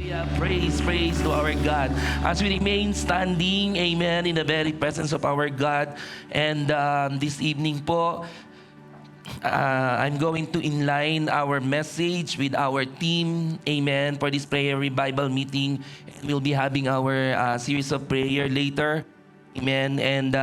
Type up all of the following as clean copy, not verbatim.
Yeah, praise to our God. As we remain standing, amen, in the very presence of our God. And this evening po, I'm going to inline our message with our team, amen, for this prayer revival meeting. We'll be having our series of prayer later, amen. And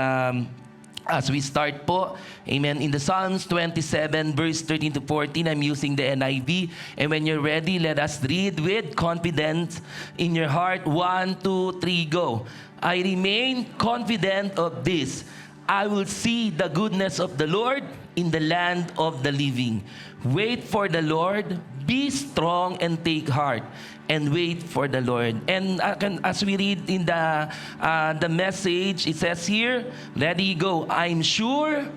as we start po, amen, in the Psalms 27 verse 13 to 14, I'm using the NIV. And when you're ready, let us read with confidence in your heart. 1, 2, 3, go. I remain confident of this. I will see the goodness of the Lord in the land of the living. Wait for the Lord, be strong and take heart, and wait for the Lord. And as we read in the message, it says here, ready, go. I'm sure,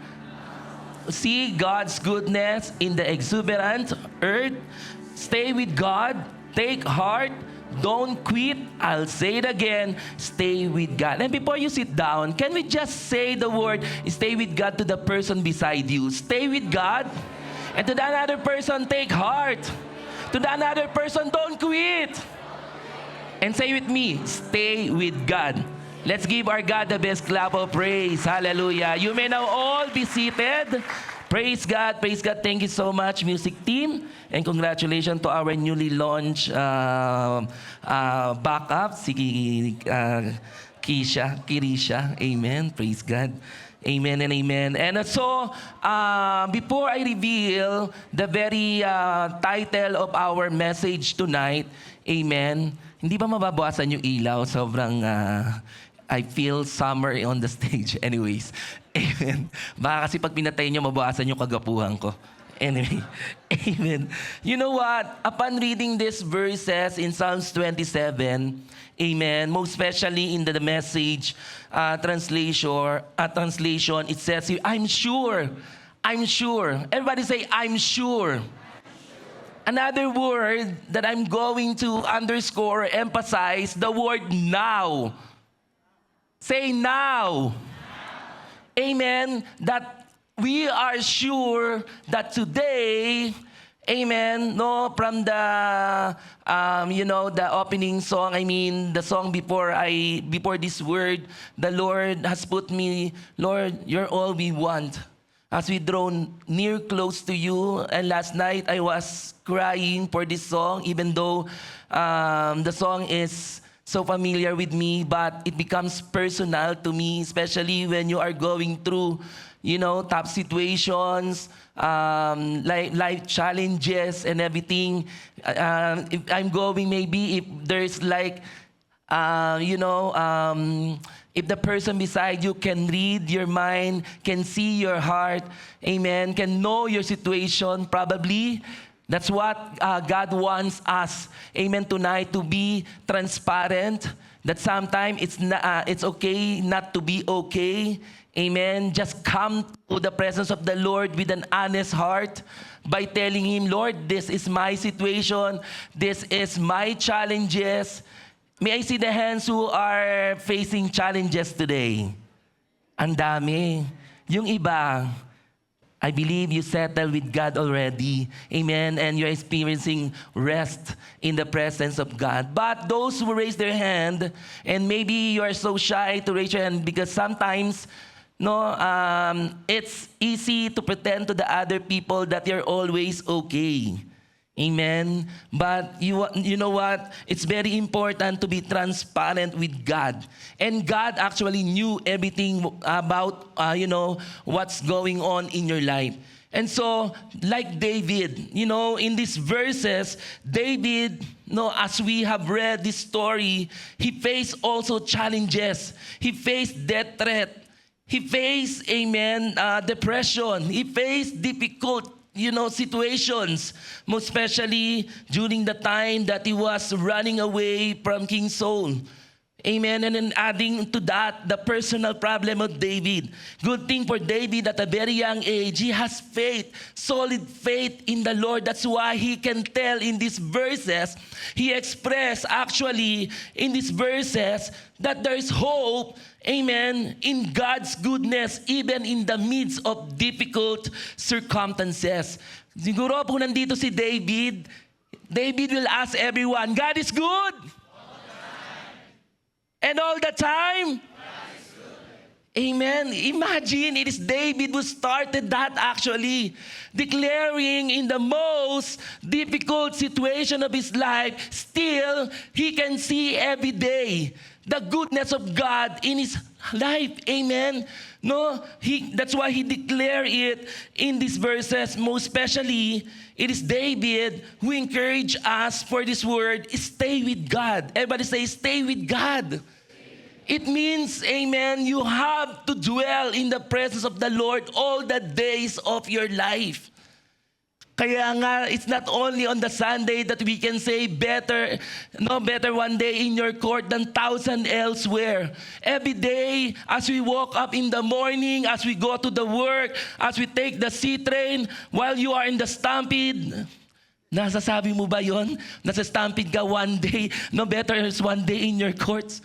see God's goodness in the exuberant earth. Stay with God, take heart, don't quit. I'll say it again, stay with God. And before you sit down, can we just say the word, stay with God, to the person beside you? Stay with God. And to the another person, take heart. To the another person, don't quit. And say with me, stay with God. Let's give our God the best clap of praise. Hallelujah. You may now all be seated. Praise God, praise God. Thank you so much, music team. And congratulations to our newly launched backup, si Kirisha. Amen. Praise God. Amen and amen. And so, before I reveal the very title of our message tonight, amen, hindi ba mababawasan yung ilaw? Sobrang, I feel summer on the stage. Anyways, amen. Baka kasi pag pinatay nyo, mabawasan yung kagapuhan ko. Anyway, amen. You know what? Upon reading these verses in Psalms 27, amen, most especially in the message translation, it says here, I'm sure. Everybody say, I'm sure. Another word that I'm going to underscore, emphasize, the word now. Say now. Amen. That we are sure that today, amen, no, from the, the opening song, I mean, the song before this word, the Lord has put me, Lord, you're all we want. As we draw near close to you, and last night I was crying for this song, even though the song is so familiar with me, but it becomes personal to me, especially when you are going through, tough situations, like life challenges and everything. If I'm going, maybe if there's like, if the person beside you can read your mind, can see your heart, amen, can know your situation, probably. That's what God wants us, amen, tonight, to be transparent. That sometimes it's okay not to be okay. Amen. Just come to the presence of the Lord with an honest heart by telling Him, Lord, this is my situation. This is my challenges. May I see the hands who are facing challenges today? Ang dami. Yung iba, I believe you settled with God already. Amen. And you're experiencing rest in the presence of God. But those who raise their hand, and maybe you are so shy to raise your hand because sometimes, it's easy to pretend to the other people that you're always okay. Amen. But you know what? It's very important to be transparent with God. And God actually knew everything about, what's going on in your life. And so, like David, in these verses, David, as we have read this story, he faced also challenges. He faced death threat. He faced, depression. He faced difficult, situations, most especially during the time that he was running away from King Saul. Amen. And then adding to that, the personal problem of David. Good thing for David at a very young age, he has faith, solid faith in the Lord. That's why he can tell in these verses, he expressed actually in these verses that there is hope, amen, in God's goodness, even in the midst of difficult circumstances. Siguro kung nandito si David, David will ask everyone, God is good. And all the time. Amen. Imagine, it is David who started that actually, declaring in the most difficult situation of his life, still, he can see every day the goodness of God in his life. Amen. No, that's why he declared it in these verses. Most especially, it is David who encouraged us for this word, stay with God. Everybody say, stay with God. It means, amen, you have to dwell in the presence of the Lord all the days of your life. Kaya nga, it's not only on the Sunday that we can say better one day in your court than 1,000 elsewhere. Every day, as we walk up in the morning, as we go to the work, as we take the C train, while you are in the stampede, nasasabi mo ba yon? Nasa stampede ka one day, no better is one day in your courts.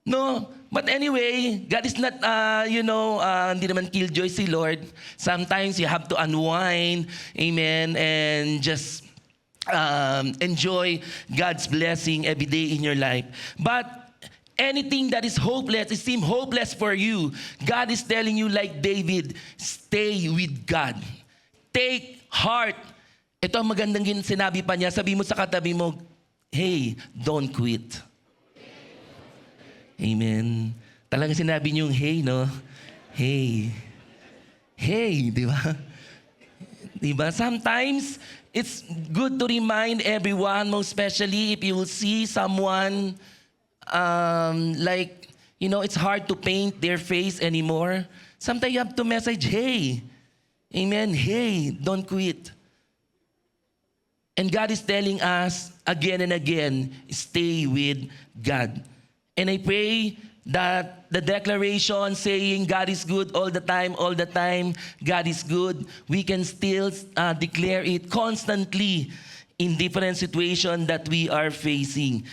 No, but anyway, God is not, hindi naman killjoy si Lord. Sometimes you have to unwind, amen, and just enjoy God's blessing every day in your life. But anything that is hopeless, it seems hopeless for you, God is telling you like David, stay with God. Take heart. Ito ang magandang sinabi pa niya. Sabi mo sa katabi mo, hey, don't quit. Amen. Talagang sinabi niyong, hey, no? Hey. Hey, di ba? Di ba? Sometimes, it's good to remind everyone, most especially if you will see someone it's hard to paint their face anymore. Sometimes you have to message, hey. Amen. Hey, don't quit. And God is telling us again and again, stay with God. And I pray that the declaration saying God is good all the time, God is good, we can still declare it constantly in different situations that we are facing.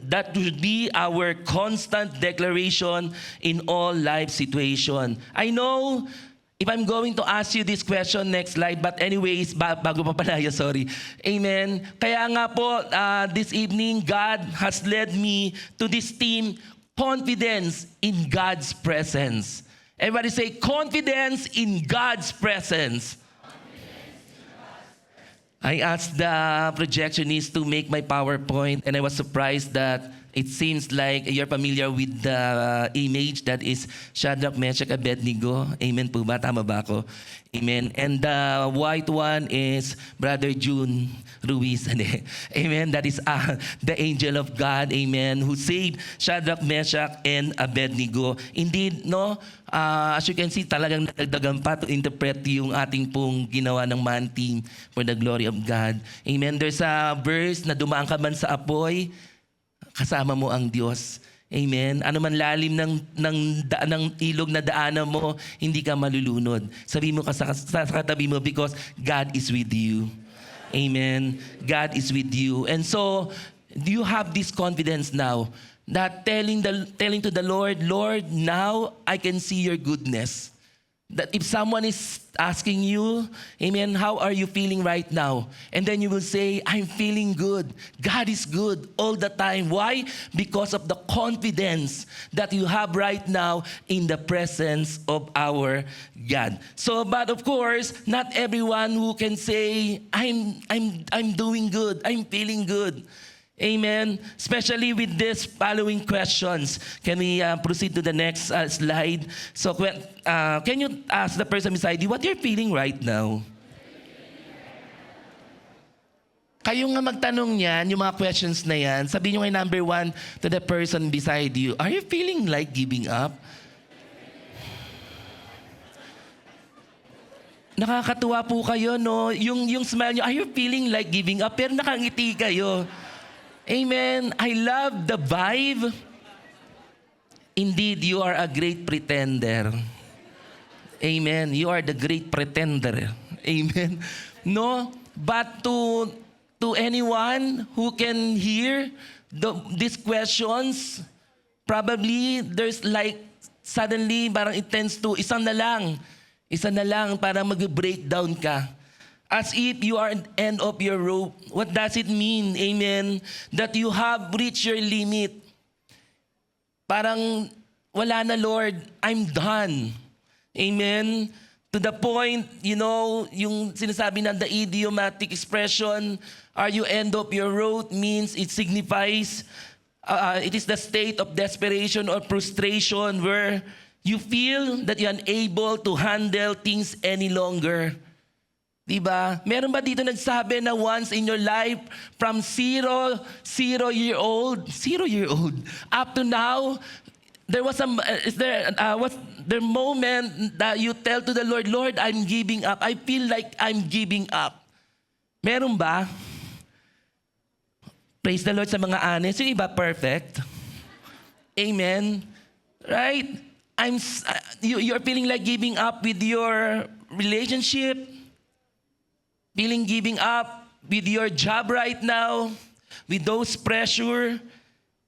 That should be our constant declaration in all life situations. I know if I'm going to ask you this question, next slide, but anyways, bago pa pala, sorry. Amen. Kaya nga po, this evening, God has led me to this theme, confidence in God's presence. Everybody say, confidence in God's presence. I asked the projectionist to make my PowerPoint, and I was surprised that it seems like you're familiar with the image that is Shadrach, Meshach, Abednego. Amen po ba? Tama ba ako? Amen. And the white one is Brother June Ruiz. Amen. That is the angel of God. Amen. Who saved Shadrach, Meshach, and Abednego. Indeed, no? As you can see, talagang nagdagan pa to interpret yung ating pong ginawa ng man team for the glory of God. Amen. There's a verse na dumaan ka man sa apoy, kasama mo ang Diyos. Amen. Ano man lalim ng ilog na daanan mo, hindi ka malulunod. Sabi mo sa katabi mo, because God is with you. Amen. God is with you. And so, do you have this confidence now that telling to the Lord, Lord, now I can see your goodness. That if someone is asking you, amen, how are you feeling right now? And then you will say, I'm feeling good. God is good all the time. Why? Because of the confidence that you have right now in the presence of our God. So, but of course, not everyone who can say, I'm doing good, I'm feeling good. Amen. Especially with these following questions. Can we proceed to the next slide? So, can you ask the person beside you what you're feeling right now? Kayo nga magtanong yan, yung mga questions na yan, sabihin nyo kay number one to the person beside you, are you feeling like giving up? Nakakatuwa po kayo, no? Yung smile nyo, are you feeling like giving up? Pero nakangiti kayo. Amen. I love the vibe. Indeed, you are a great pretender. Amen. You are the great pretender. Amen. No, but to anyone who can hear these questions, probably there's like suddenly parang it tends to isa na lang para mag-breakdown ka. as if you are at the end of your rope. What does it mean? Amen. That you have reached your limit. Parang wala na, Lord, I'm done. Amen. To the point, yung sinasabi na the idiomatic expression, are you end of your road, means it signifies, it is the state of desperation or frustration where you feel that you're unable to handle things any longer. Diba? Meron ba dito nagsabi na once in your life, from 0 year old, up to now, there was the moment that you tell to the Lord, Lord, I'm giving up. I feel like I'm giving up. Meron ba? Praise the Lord sa mga honest. Yung iba perfect. Amen. Right? You're feeling like giving up with your relationship. Feeling giving up with your job right now, with those pressure,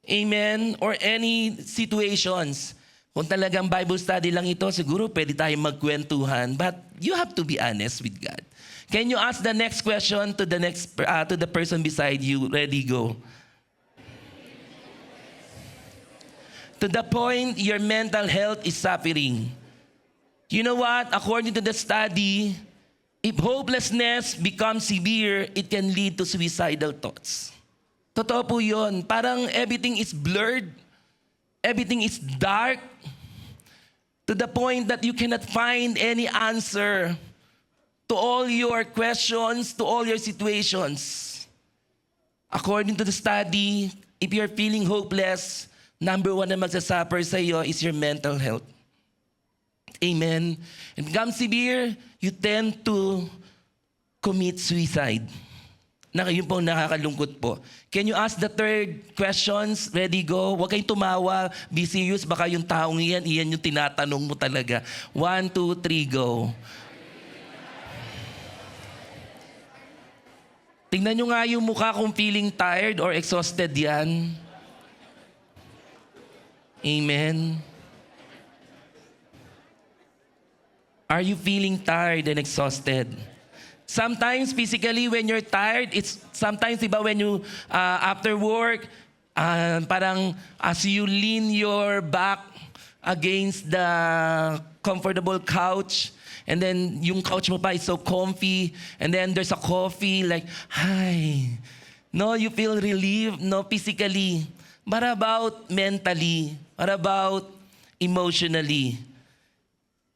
amen, or any situations. Kung talagang Bible study lang ito, siguro pwede tayong magkwentuhan, but you have to be honest with God. Can you ask the next question to the person beside you? Ready, go. To the point your mental health is suffering. You know what? According to the study, if hopelessness becomes severe, it can lead to suicidal thoughts. Totoo po yun. Parang everything is blurred. Everything is dark. To the point that you cannot find any answer to all your questions, to all your situations. According to the study, if you're feeling hopeless, number one na magsasuffer sa iyo is your mental health. Amen. And becomes severe, you tend to commit suicide. Yun po nakakalungkot po. Can you ask the third questions? Ready, go. Huwag kayong tumawa. Be serious. Baka yung taong iyan yung tinatanong mo talaga. 1, 2, 3, go. Tingnan nyo nga yung mukha kung feeling tired or exhausted yan. Amen. Are you feeling tired and exhausted? Sometimes physically when you're tired, it's sometimes diba when you after work, parang as you lean your back against the comfortable couch, and then yung couch mo pa is so comfy, and then there's a coffee like, hi. No, you feel relieved, no, physically. What about mentally? What about emotionally?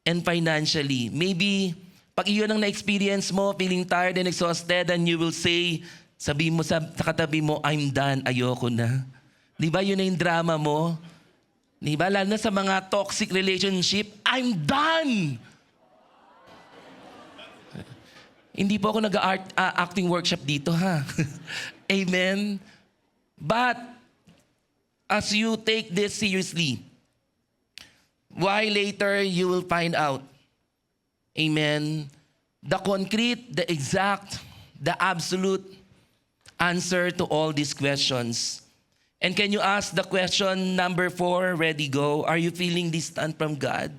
And financially. Maybe, pag iyon ang na-experience mo, feeling tired and exhausted, and you will say, sabi mo sa katabi mo, I'm done, ayoko na. Di ba yun na yung drama mo? Di ba? Lalo na sa mga toxic relationship, I'm done! Hindi po ako nag-acting workshop dito, ha? Amen? But, as you take this seriously, why later you will find out, amen, the concrete, the exact, the absolute answer to all these questions. And can you ask the question number 4, ready, go? Are you feeling distant from God?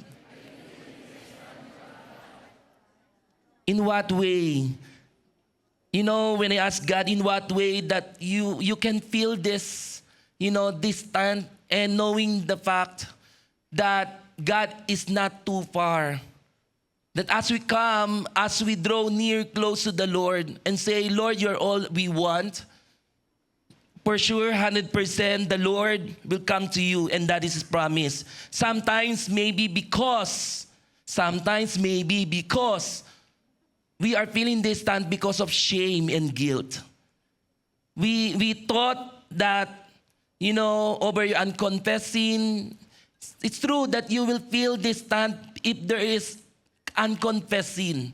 In what way? You know, when I ask God, in what way that you can feel this, distant, and knowing the fact that God is not too far. That as we draw near close to the Lord and say, Lord, you're all we want, for sure, 100%, the Lord will come to you, and that is His promise. Sometimes maybe because we are feeling distant because of shame and guilt. We thought that, over your unconfessing, it's true that you will feel distant if there is unconfessed sin,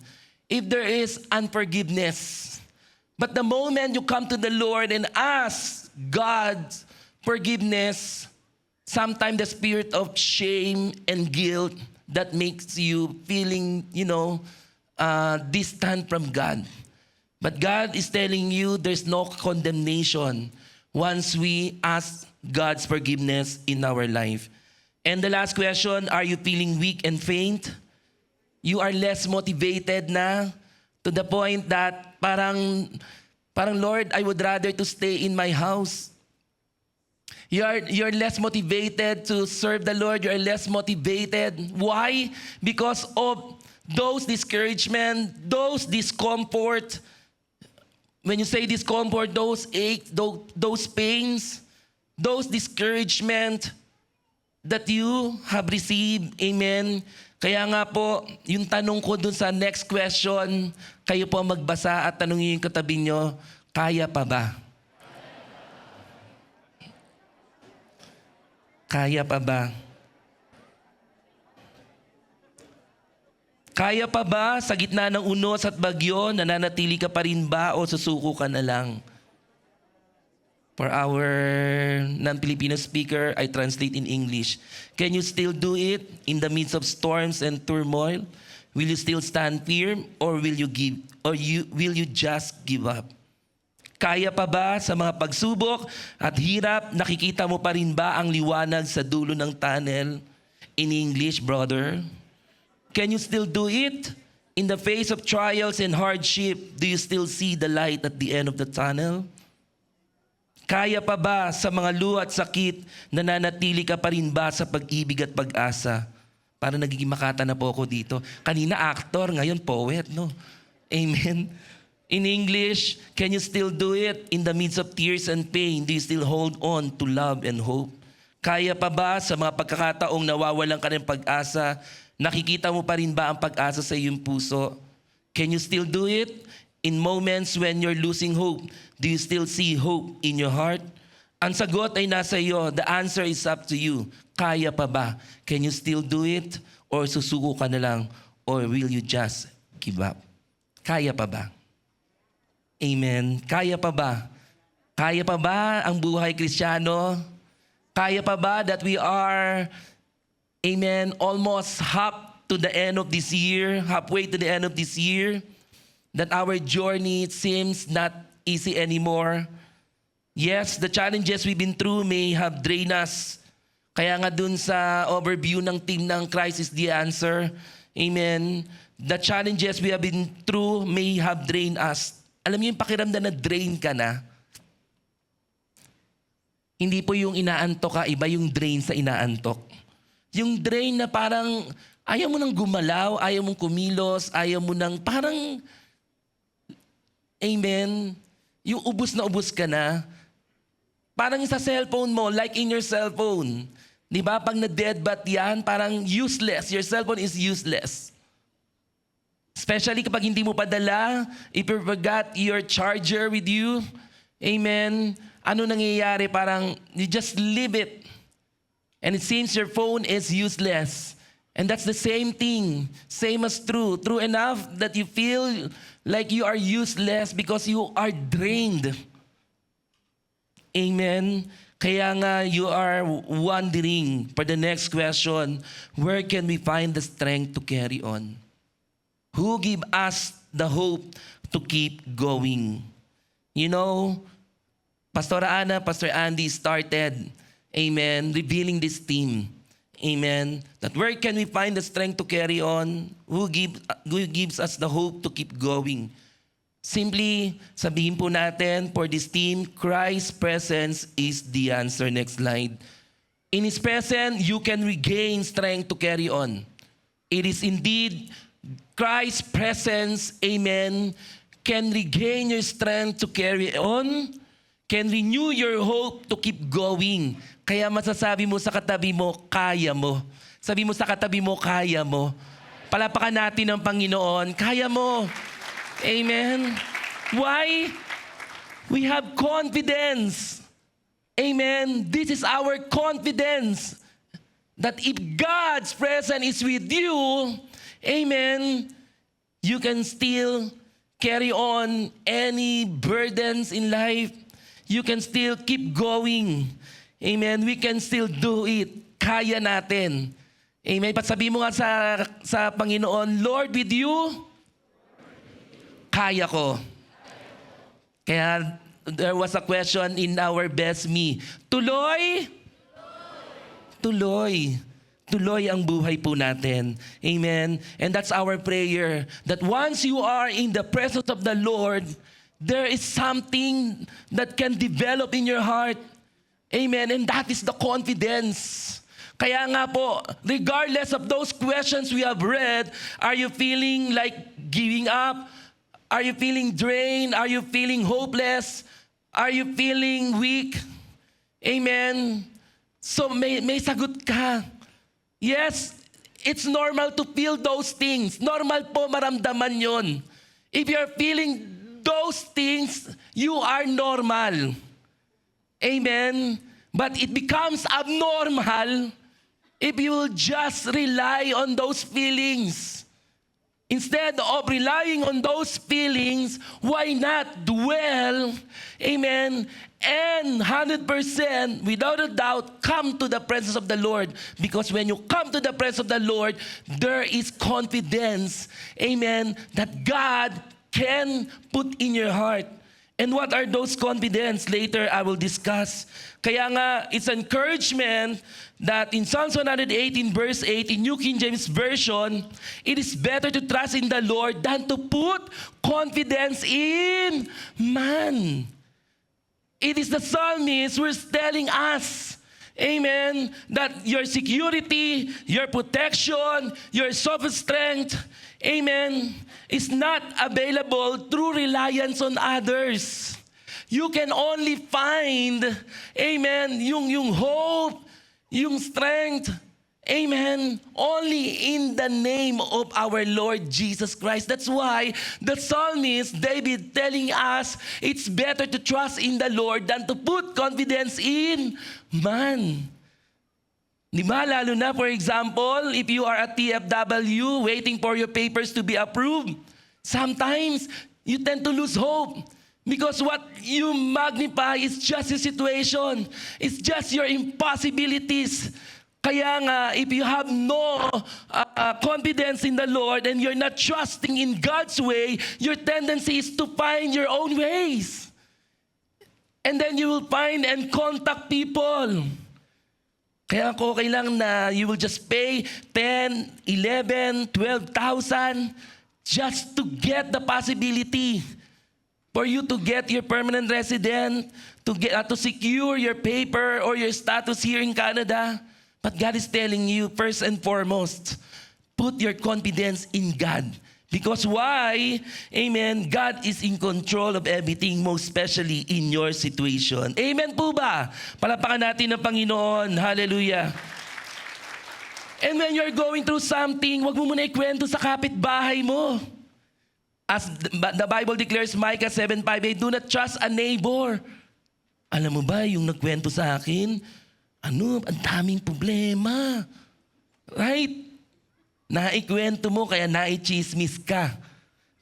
if there is unforgiveness. But the moment you come to the Lord and ask God's forgiveness, sometimes the spirit of shame and guilt that makes you feeling, distant from God. But God is telling you there's no condemnation once we ask God's forgiveness in our life. And the last question, are you feeling weak and faint? You are less motivated na To the point that parang Lord, I would rather to stay in my house. You're less motivated to serve the Lord. You're less motivated. Why? Because of those discouragement, those discomfort. When you say discomfort, those aches, those pains, those discouragement that you have received. Amen. Kaya nga po, yung tanong ko dun sa next question, kayo po magbasa at tanongin yung katabi nyo, kaya pa ba? Kaya pa ba? Kaya pa ba sa gitna ng unos at bagyo, nananatili ka pa rin ba o susuko ka na lang? For our non-Filipino speaker, I translate in English. Can you still do it in the midst of storms and turmoil? Will you still stand firm or will you just give up? Kaya pa ba sa mga pagsubok at hirap, nakikita mo pa rin ba ang liwanag sa dulo ng tunnel? In English, brother, can you still do it? In the face of trials and hardship, do you still see the light at the end of the tunnel? Kaya pa ba sa mga luha at sakit, nananatili ka pa rin ba sa pag-ibig at pag-asa? Parang nagiging Makata na po ako dito. Kanina actor, ngayon poet, no? Amen. In English, can you still do it in the midst of tears and pain? Do you still hold on to love and hope? Kaya pa ba sa mga pagkakataong nawawalan ka ng pag-asa, nakikita mo pa rin ba ang pag-asa sa iyong puso? Can you still do it? In moments when you're losing hope, do you still see hope in your heart? Ang sagot ay nasa iyo. The answer is up to you. Kaya pa ba? Can you still do it? Or susuko ka na lang? Or will you just give up? Kaya pa ba? Amen. Kaya pa ba? Kaya pa ba ang buhay Kristiyano? Kaya pa ba that we are, amen, almost half to the end of this year, halfway to the end of this year? That our journey seems not easy anymore. Yes, the challenges we've been through may have drained us. Kaya nga dun sa overview ng team ng Christ is the Answer, amen, the challenges we have been through may have drained us. Alam niyo yung pakiramdam na drain ka na? Hindi po yung inaantok ka, iba yung drain sa inaantok. Yung drain na parang ayaw mo nang gumalaw, ayaw mong kumilos, ayaw mo nang parang, amen, yung ubus na ubus ka na. Parang sa cellphone mo, like in your cellphone. Di ba? Pag na-deadbat yan, parang useless. Your cellphone is useless. Especially kapag hindi mo padala, if you forgot your charger with you, amen, ano nangyayari? Parang you just leave it. And it seems your phone is useless. And that's the same thing. Same as true. True enough that you feel like you are useless because you are drained. Amen. Kaya nga you are wondering for the next question, where can we find the strength to carry on? Who give us the hope to keep going? You know, Pastor Ana, Pastor Andy started, amen, revealing this theme. Amen. That where can we find the strength to carry on? Who gives us the hope to keep going? Simply, sabihin po natin for this team, Christ's presence is the answer. Next slide. In His presence, you can regain strength to carry on. It is indeed Christ's presence, amen, can regain your strength to carry on, can renew your hope to keep going. Kaya masasabi mo sa katabi mo, kaya mo. Sabi mo sa katabi mo, kaya mo. Palapakan natin ang Panginoon, kaya mo. Amen. Why? We have confidence. Amen. This is our confidence that if God's presence is with you, amen, you can still carry on any burdens in life. You can still keep going. Amen. We can still do it. Kaya natin. Amen. Pasabi mo nga sa Panginoon, Lord, with you, kaya ko. Kaya there was a question in our Best Me. Tuloy? Tuloy. tuloy ang buhay po natin. Amen? And that's our prayer, that once you are in the presence of the Lord, there is something that can develop in your heart. Amen? And that is the confidence. Kaya nga po, regardless of those questions we have read, are you feeling like giving up? Are you feeling drained? Are you feeling hopeless? Are you feeling weak? Amen? So may sagot ka. Yes, it's normal to feel those things. Normal po maramdaman yon. If you're feeling those things, you are normal. Amen? But it becomes abnormal if you will just rely on those feelings. Instead of relying on those feelings, why not dwell, amen, and 100% without a doubt come to the presence of the Lord? Because when you come to the presence of the Lord, there is confidence, amen, that God can put in your heart. And what are those confidence? Later, I will discuss. Kaya nga, it's encouragement that in Psalms 118 verse 8, in New King James Version, it is better to trust in the Lord than to put confidence in man. It is the psalmist who is telling us, amen, that your security, your protection, your self-strength, amen, is not available through reliance on others. You can only find, amen, yung hope, yung strength, amen, only in the name of our Lord Jesus Christ. That's why the psalmist David telling us it's better to trust in the Lord than to put confidence in man. Di ba? Lalo na, for example, if you are a TFW waiting for your papers to be approved, sometimes you tend to lose hope because what you magnify is just your situation. It's just your impossibilities. Kaya nga, if you have no confidence in the Lord and you're not trusting in God's way, your tendency is to find your own ways. And then you will find and contact people. Kaya okay lang na you will just pay 10, 11, 12,000 just to get the possibility for you to get your permanent resident, to secure your paper or your status here in Canada. But God is telling you, first and foremost, put your confidence in God. Because why? Amen. God is in control of everything, most especially in your situation. Amen po ba? Palapakan natin ng Panginoon. Hallelujah. And when you're going through something, wag mo muna ikwento sa kapitbahay mo. As the Bible declares, Micah 7:5, do not trust a neighbor. Alam mo ba, yung nagkwento sa akin, ang daming problema. Right? Naikwento mo kaya naichismis ka.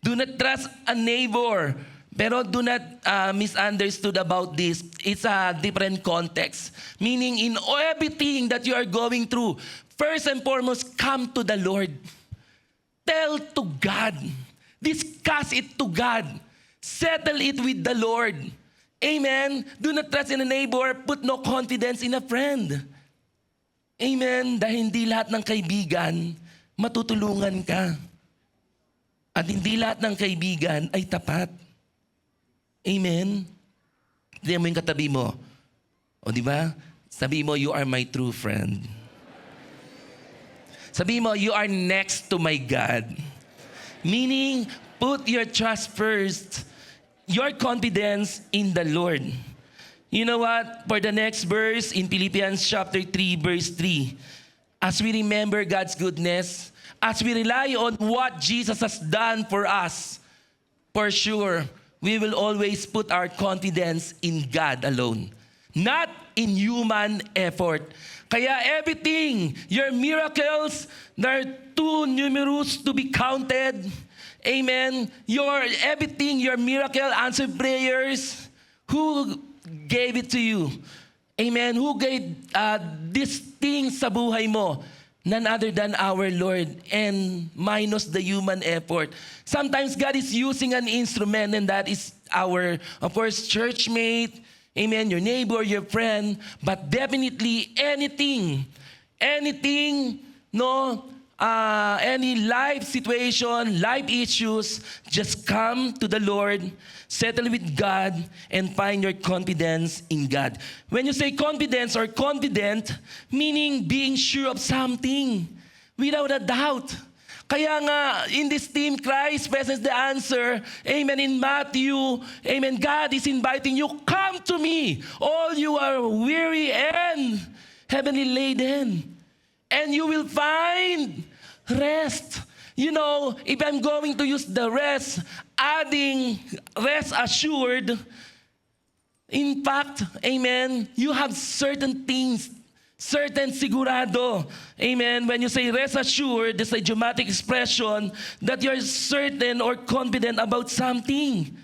Do not trust a neighbor. Pero do not misunderstood about this. It's a different context. Meaning in everything that you are going through, first and foremost, come to the Lord. Tell to God. Discuss it to God. Settle it with the Lord. Amen? Do not trust in a neighbor. Put no confidence in a friend. Amen? Dahil hindi lahat ng kaibigan matutulungan ka. At hindi lahat ng kaibigan ay tapat. Amen? Diyan mo yung katabi mo. O di ba? Sabi mo, you are my true friend. Sabi mo, you are next to my God. Meaning, put your trust first. Your confidence in the Lord. You know what? For the next verse in Philippians chapter 3, verse 3, as we remember God's goodness, as we rely on what Jesus has done for us, for sure, we will always put our confidence in God alone, not in human effort. Kaya everything, your miracles, they're too numerous to be counted. Amen. Everything, your miracle, answered prayers, who gave it to you? Amen. Who gave these things sa buhay mo? None other than our Lord, and minus the human effort. Sometimes God is using an instrument, and that is our, of course, churchmate, amen, your neighbor, your friend, but definitely anything anything, any life situation, life issues, just come to the Lord, settle with God, and find your confidence in God. When you say confidence or confident, meaning being sure of something, without a doubt. Kaya nga, in this team, Christ presents the answer. Amen. In Matthew, amen, God is inviting you, come to me, all you are weary and heavily laden, and you will find rest. If I'm going to use the rest, adding rest assured, in fact, amen, you have certain things, certain sigurado. Amen. When you say rest assured, it's a dramatic expression that you're certain or confident about something.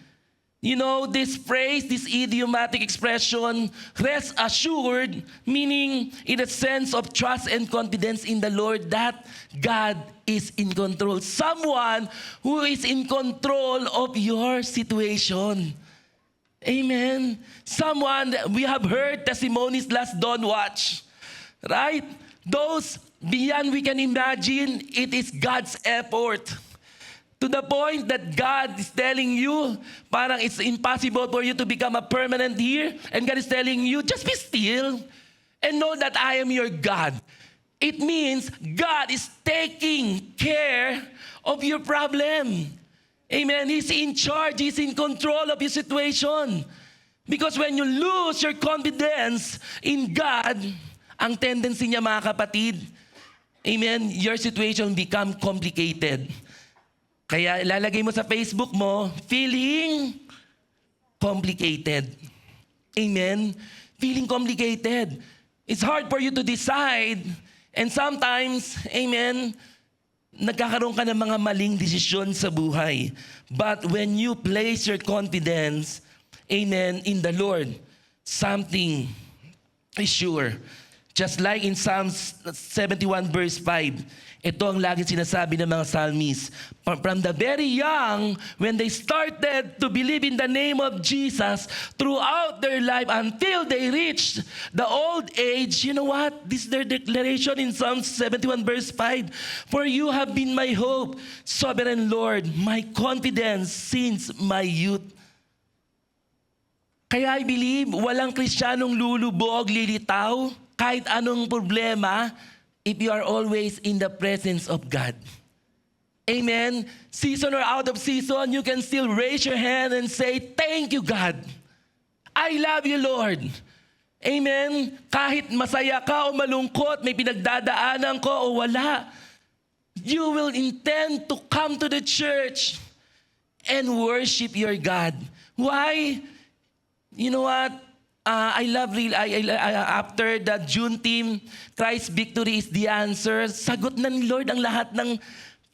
This phrase, this idiomatic expression, rest assured, meaning in a sense of trust and confidence in the Lord that God is in control. Someone who is in control of your situation. Amen. Someone, we have heard testimonies last Dawn Watch. Right? Those beyond we can imagine, it is God's effort. To the point that God is telling you, parang it's impossible for you to become a permanent here. And God is telling you, just be still and know that I am your God. It means God is taking care of your problem. Amen. He's in charge. He's in control of your situation. Because when you lose your confidence in God, ang tendency niya, mga kapatid, amen, your situation become complicated. Kaya ilalagay mo sa Facebook mo, feeling complicated. Amen? Feeling complicated. It's hard for you to decide. And sometimes, amen, nagkakaroon ka ng mga maling desisyon sa buhay. But when you place your confidence, amen, in the Lord, something is sure. Just like in Psalms 71 verse 5, ito ang laging sinasabi ng mga psalmists. From the very young, when they started to believe in the name of Jesus throughout their life until they reached the old age, you know what? This is their declaration in Psalms 71 verse 5. For you have been my hope, sovereign Lord, my confidence since my youth. Kaya I believe walang Kristiyanong lulubog, lilitaw, kahit anong problema, if you are always in the presence of God. Amen? Season or out of season, you can still raise your hand and say, thank you, God. I love you, Lord. Amen? Kahit masaya ka o malungkot, may pinagdadaanan ko o wala, you will intend to come to the church and worship your God. Why? You know what? I love after the June team, Christ's victory is the answer. Sagot na ni Lord ang lahat ng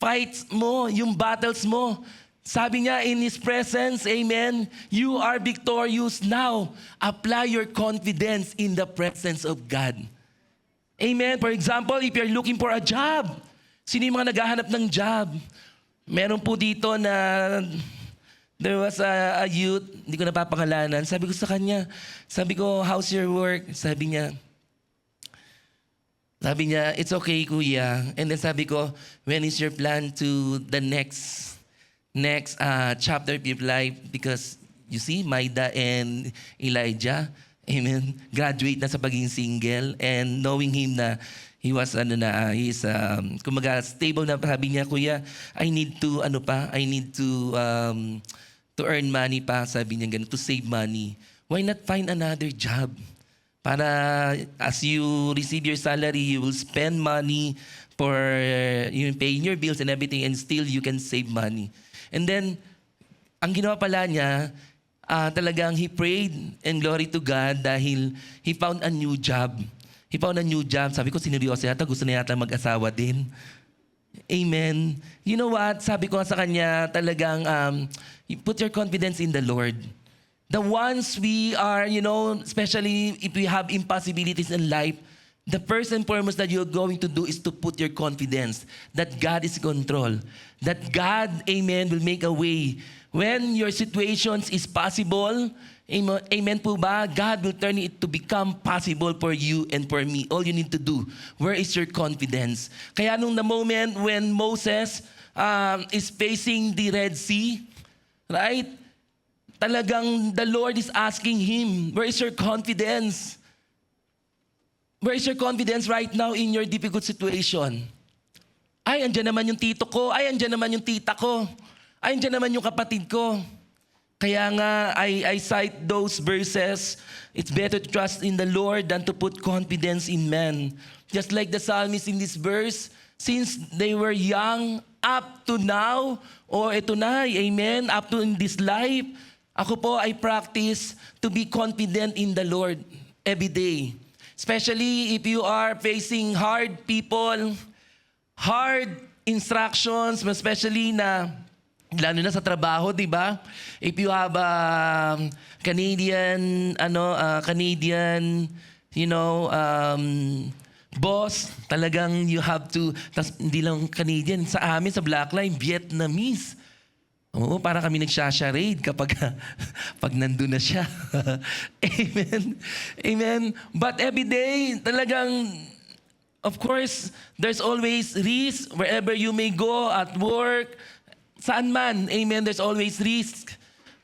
fights mo, yung battles mo. Sabi niya, in His presence, amen, you are victorious now. Apply your confidence in the presence of God. Amen. For example, if you're looking for a job, sino yung mga naghahanap ng job? Meron po dito na there was a youth, hindi ko napapangalanan. Sabi ko sa kanya, how's your work? Sabi niya, it's okay, kuya. And then sabi ko, when is your plan to the next chapter of your life? Because you see, Maida and Elijah, amen, graduate na sa pagiging single. And knowing him na he's kumaga stable na, sabi niya, kuya, I need to earn money pa, sabi niya ganun, to save money. Why not find another job? Para as you receive your salary, you will spend money for paying your bills and everything, and still you can save money. And then, ang ginawa pala niya, talagang he prayed and glory to God dahil he found a new job. Sabi ko, sineryoso yata, gusto na yata mag-asawa din. Amen. You know what? Sabi ko sa kanya, talagang you put your confidence in the Lord. The ones we are, especially if we have impossibilities in life, the first and foremost that you're going to do is to put your confidence that God is in control. That God, amen, will make a way. When your situations is possible, Amen, amen po ba? God will turn it to become possible for you and for me. All you need to do, where is your confidence? Kaya nung the moment when Moses is facing the Red Sea, right? Talagang the Lord is asking him, where is your confidence? Where is your confidence right now in your difficult situation? Ay, andyan naman yung tito ko. Ay, andyan naman yung tita ko. Ay, andyan naman yung kapatid ko. Kaya nga, I cite those verses. It's better to trust in the Lord than to put confidence in man. Just like the psalmist in this verse, since they were young up to now, or ito na, amen, up to in this life, ako po I practice to be confident in the Lord every day. Especially if you are facing hard people, hard instructions, especially na lalo na sa trabaho, 'di ba? If you have a Canadian, boss, talagang you have to, tas hindi lang Canadian, sa amin sa Blackline, Vietnamese. Oo, para kami nagsha-charade kapag pag nandun na siya. Amen. Amen. But every day, talagang, of course, there's always risk wherever you may go, at work, saan man, amen, there's always risk.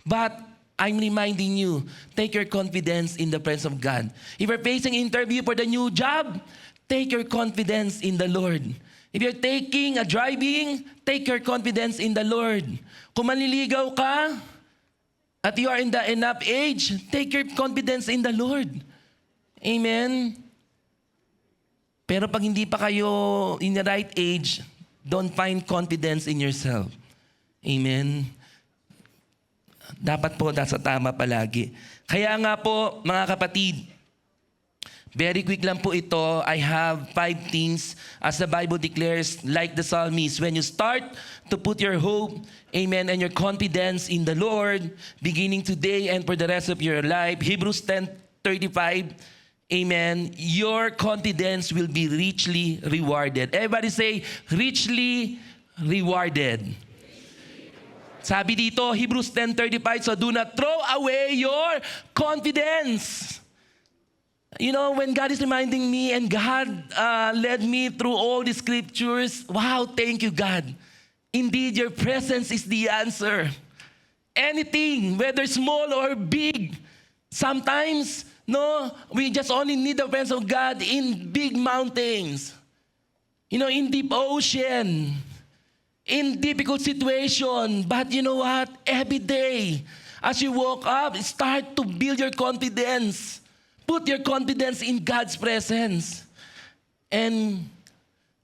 But I'm reminding you, take your confidence in the presence of God. If you're facing interview for the new job, take your confidence in the Lord. If you're taking a driving, take your confidence in the Lord. Kung manliligaw ka, at you are in the enough age, take your confidence in the Lord. Amen. Pero pag hindi pa kayo in the right age, don't find confidence in yourself. Amen. Dapat po nasa tama palagi. Kaya nga po, mga kapatid, very quick lang po ito. I have 5 things as the Bible declares, like the psalmist. When you start to put your hope, amen, and your confidence in the Lord, beginning today and for the rest of your life, Hebrews 10:35, amen, your confidence will be richly rewarded. Everybody say, richly rewarded. Sabi dito, Hebrews 10:35, so do not throw away your confidence. You know, when God is reminding me and God led me through all the scriptures, wow, thank you, God. Indeed, your presence is the answer. Anything, whether small or big, sometimes, no, we just only need the presence of God in big mountains, in deep ocean, in difficult situation. But you know what? Every day, as you woke up, start to build your confidence. Put your confidence in God's presence. And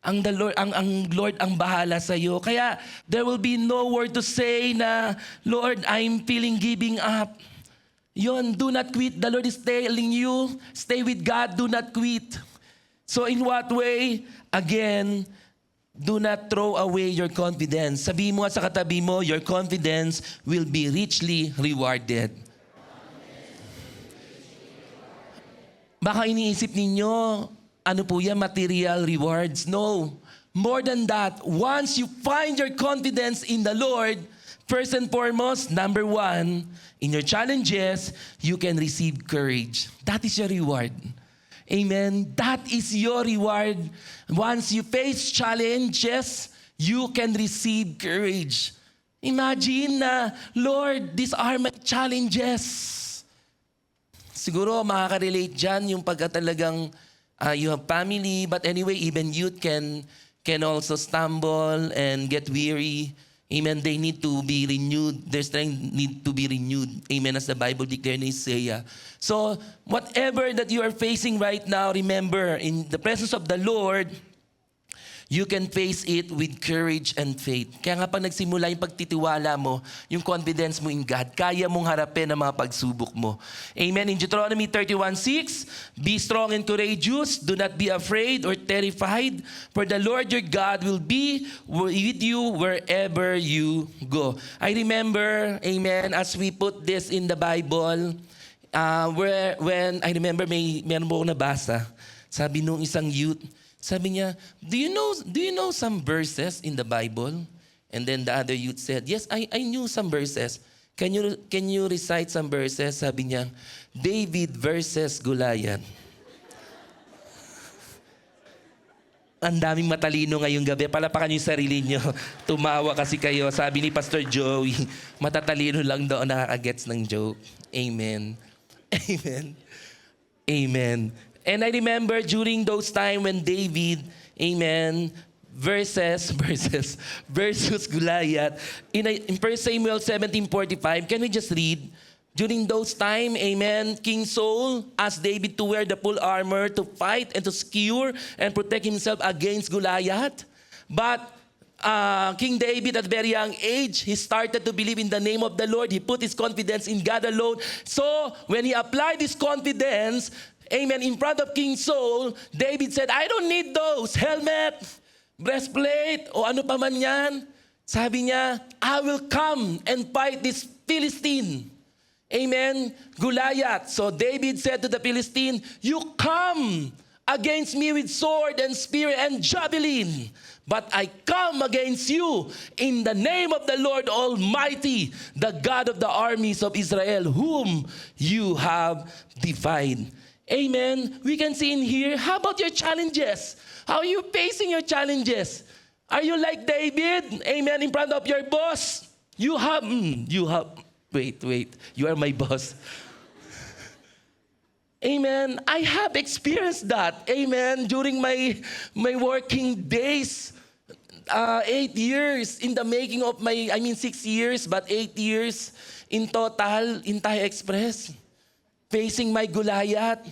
ang Lord ang bahala sa iyo. Kaya there will be no word to say na, Lord, I'm feeling giving up. Yon, do not quit. The Lord is telling you, stay with God, do not quit. So in what way? Again, do not throw away your confidence. Sabi mo at sa katabi mo, your confidence will be richly rewarded. Baka iniisip ninyo, ano po yan, material rewards? No. More than that, once you find your confidence in the Lord, first and foremost, number 1, in your challenges, you can receive courage. That is your reward. Amen. That is your reward. Once you face challenges, you can receive courage. Imagine na, Lord, these are my challenges. Siguro makaka-relate dyan yung pagka talagang you have family, but anyway, even youth can also stumble and get weary. Amen. They need to be renewed. Their strength need to be renewed. Amen. As the Bible declares in Isaiah. So, whatever that you are facing right now, remember, in the presence of the Lord, you can face it with courage and faith. Kaya nga pag nagsimula yung pagtitiwala mo, yung confidence mo in God, kaya mong harapin ang mga pagsubok mo. Amen. In Deuteronomy 31:6, be strong and courageous. Do not be afraid or terrified, for the Lord your God will be with you wherever you go. I remember, amen, as we put this in the Bible, when I remember meron po ako nabasa, sabi nung isang youth, sabi niya, do you know some verses in the Bible? And then the other youth said, yes, I knew some verses. Can you recite some verses? Sabi niya, David versus Goliath. Ang daming matalino ngayong gabi. Palapakan niyo yung sarili niyo. Tumawa kasi kayo. Sabi ni Pastor Joey, matatalino lang daw nakakagets ng joke. Amen. Amen. Amen. And I remember during those time when David, amen, versus Goliath, in 1 Samuel 17:45, can we just read? During those time, amen, King Saul asked David to wear the full armor to fight and to secure and protect himself against Goliath. But King David at a very young age, he started to believe in the name of the Lord. He put his confidence in God alone. So when he applied this confidence, amen, in front of King Saul, David said, I don't need those helmet, breastplate, o ano pa man yan. Sabi niya, I will come and fight this Philistine. Amen. Goliath. So David said to the Philistine, you come against me with sword and spear and javelin, but I come against you in the name of the Lord Almighty, the God of the armies of Israel, whom you have defied. Amen. We can see in here, how about your challenges? How are you facing your challenges? Are you like David? Amen. In front of your boss, Wait. You are my boss. Amen. I have experienced that. Amen. During my working days, 8 years in the making of 6 years, but 8 years in total in Thai Express. Facing my Goliath.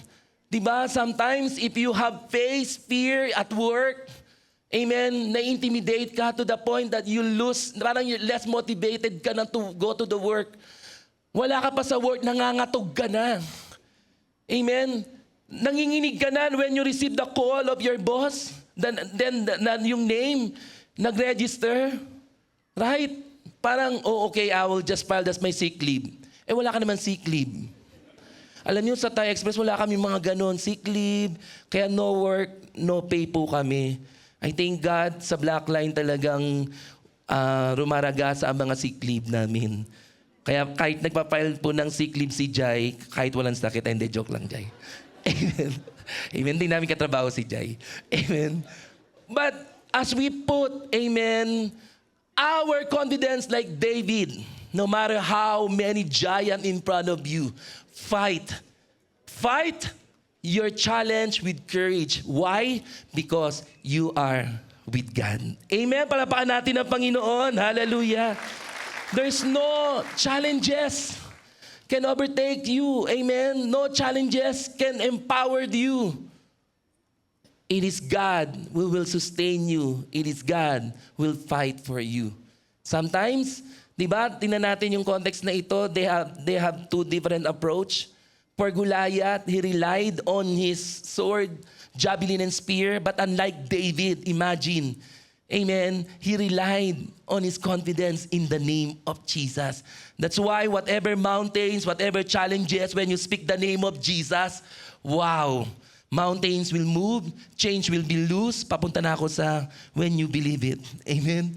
Diba? Sometimes if you have faced fear at work, amen, na-intimidate ka to the point that you lose, parang you're less motivated ka na to go to the work. Wala ka pa sa work, nangangatog ka na. Amen. Nanginginig ka na when you receive the call of your boss, then yung name, nag-register. Right? Parang, okay, I will just file as my sick leave. Wala ka naman sick leave. Alam niyo, sa Thai Express, wala kami mga ganon, sick leave, kaya no work, no pay po kami. I thank God sa Blackline talagang rumaraga sa mga sick leave namin. Kaya kahit nagpa-file po ng sick leave si Jai, kahit walang sakit, hindi, joke lang, Jai. Amen. Amen. Hindi namin katrabaho si Jai. Amen. But as we put, amen, our confidence like David, no matter how many giants in front of you, fight your challenge with courage. Why? Because you are with God. Amen. Palapakan natin ang Panginoon. Hallelujah. There's no challenges can overtake you. Amen. No challenges can empower you. It is God who will sustain you. It is God who will fight for you. Sometimes, di ba, tingnan natin yung context na ito, they have two different approach. For Goliath, he relied on his sword, javelin, and spear. But unlike David, imagine, amen, he relied on his confidence in the name of Jesus. That's why whatever mountains, whatever challenges, when you speak the name of Jesus, wow, mountains will move, change will be loose. Papunta na ako sa when you believe it. Amen?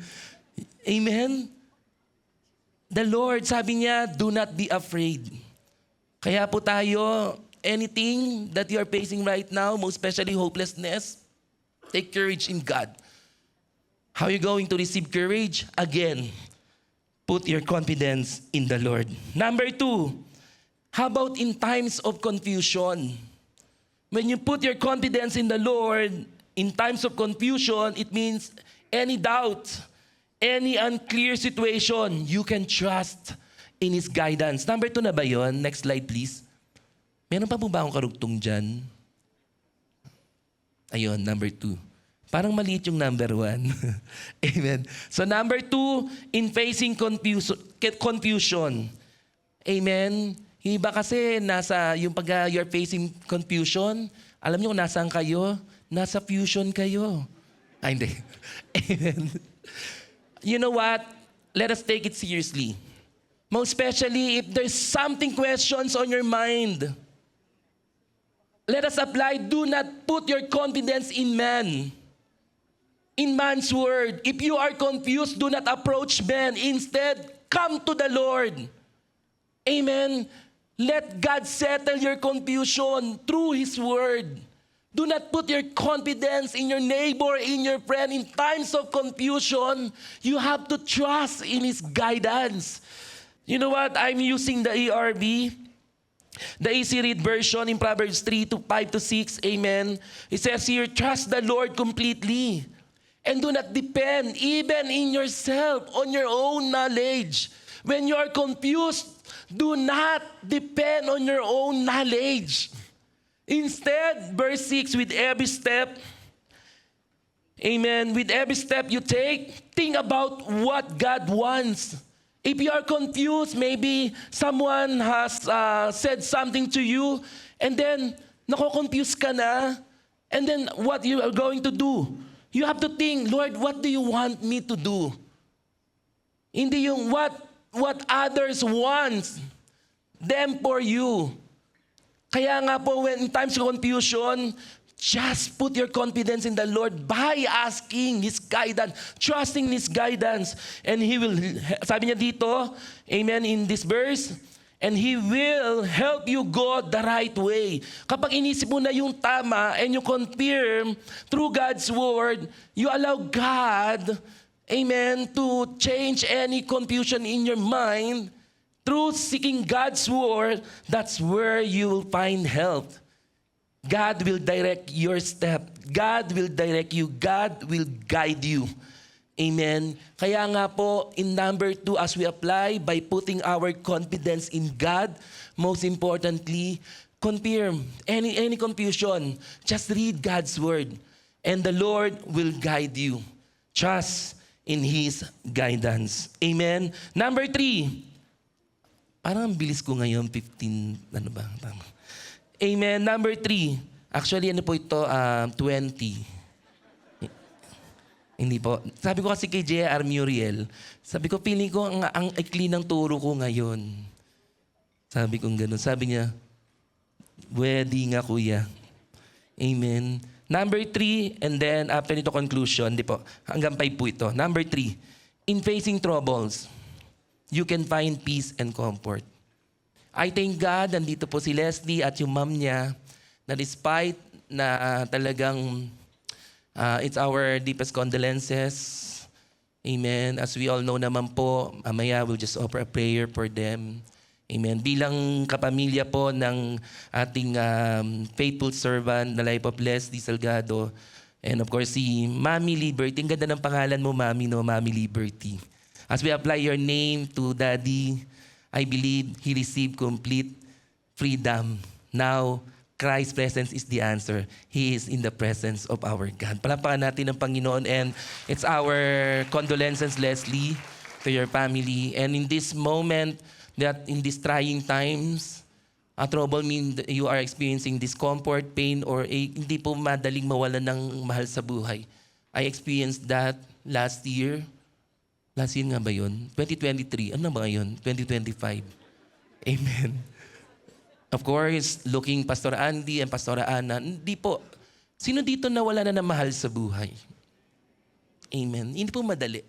Amen? The Lord, sabi niya, do not be afraid. Kaya po tayo, anything that you are facing right now, most especially hopelessness, take courage in God. How are you going to receive courage? Again, put your confidence in the Lord. Number 2, how about in times of confusion? When you put your confidence in the Lord, in times of confusion, it means any doubt, any unclear situation, you can trust in His guidance. Number 2 na ba yun? Next slide, please. Meron pa po ba akong karugtong dyan? Ayun, number 2. Parang maliit yung number 1. Amen. So number 2, in facing confusion. Amen. Yung iba kasi yung pag you're facing confusion, alam niyo kung nasaan kayo? Nasa fusion kayo. Ay, hindi. Amen. You know what? Let us take it seriously. Most especially if there's something questions on your mind. Let us apply, do not put your confidence in man. In man's word. If you are confused, do not approach men. Instead, come to the Lord. Amen. Let God settle your confusion through His Word. Do not put your confidence in your neighbor, in your friend. In times of confusion, you have to trust in His guidance. You know what? I'm using the ERV, the Easy Read version in Proverbs 3:5-6. Amen. It says here, trust the Lord completely. And do not depend even in yourself on your own knowledge. When you are confused, do not depend on your own knowledge. Instead, verse 6, with every step, amen, with every step you take, think about what God wants. If you are confused, maybe someone has said something to you, and then nako-confuse ka na, and then what you are going to do? You have to think, Lord, what do you want me to do? Hindi yung what others want them for you. Kaya nga po, when in times of confusion, just put your confidence in the Lord by asking His guidance, trusting His guidance. And He will, sabi niya dito, amen, in this verse, and He will help you go the right way. Kapag inisip mo na yung tama and you confirm through God's Word, you allow God, amen, to change any confusion in your mind. Through seeking God's Word, that's where you will find help. God will direct your step. God will direct you. God will guide you. Amen. Kaya nga po, in number 2, as we apply by putting our confidence in God, most importantly, confirm any confusion. Just read God's Word, and the Lord will guide you. Trust in His guidance. Amen. Number 3, parang ang bilis ko ngayon, 15, ano ba? Tama. Amen. Number 3. Actually, ano po ito? 20. Hindi po. Sabi ko kasi kay J.R. Muriel, sabi ko, feeling ko ang ikli ng turo ko ngayon. Sabi ko gano'n. Sabi niya, pwede nga kuya. Amen. Number 3, and then after nito conclusion, di po, hanggang 5 po ito. Number 3, in facing troubles, you can find peace and comfort. I thank God, nandito po si Leslie at yung mom niya, na despite na talagang it's our deepest condolences. Amen. As we all know naman po, mamaya we'll just offer a prayer for them. Amen. Bilang kapamilya po ng ating faithful servant na life of Leslie Salgado, and of course si Mami Liberty. Ang ganda ng pangalan mo, Mami, no? Mami Liberty. As we apply your name to Daddy, I believe he received complete freedom. Now, Christ's presence is the answer. He is in the presence of our God. Palapakan natin ang Panginoon, and it's our condolences, Leslie, to your family. And in this moment, that in these trying times, trouble means you are experiencing discomfort, pain, or hindi po madaling mawalan ng mahal sa buhay. I experienced that last year. Last year nga ba yun? 2023. Ano ba yun? 2025. Amen. Of course, looking Pastor Andy and Pastor Ana, hindi po. Sino dito nawala na ng mahal sa buhay? Amen. Hindi po madali.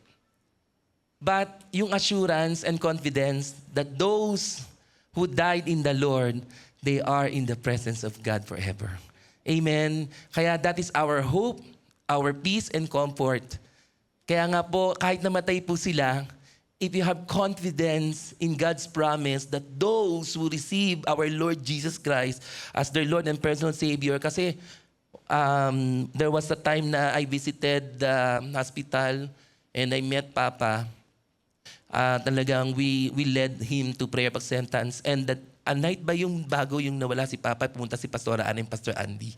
But yung assurance and confidence that those who died in the Lord, they are in the presence of God forever. Amen. Kaya that is our hope, our peace and comfort. Kaya nga po, kahit namatay po sila, if you have confidence in God's promise that those who receive our Lord Jesus Christ as their Lord and personal Savior, kasi there was a time na I visited the hospital and I met Papa. Talagang we led him to prayer of acceptance, and that a night ba yung bago yung nawala si Papa, pumunta si Pastor Ana and Pastor Andy.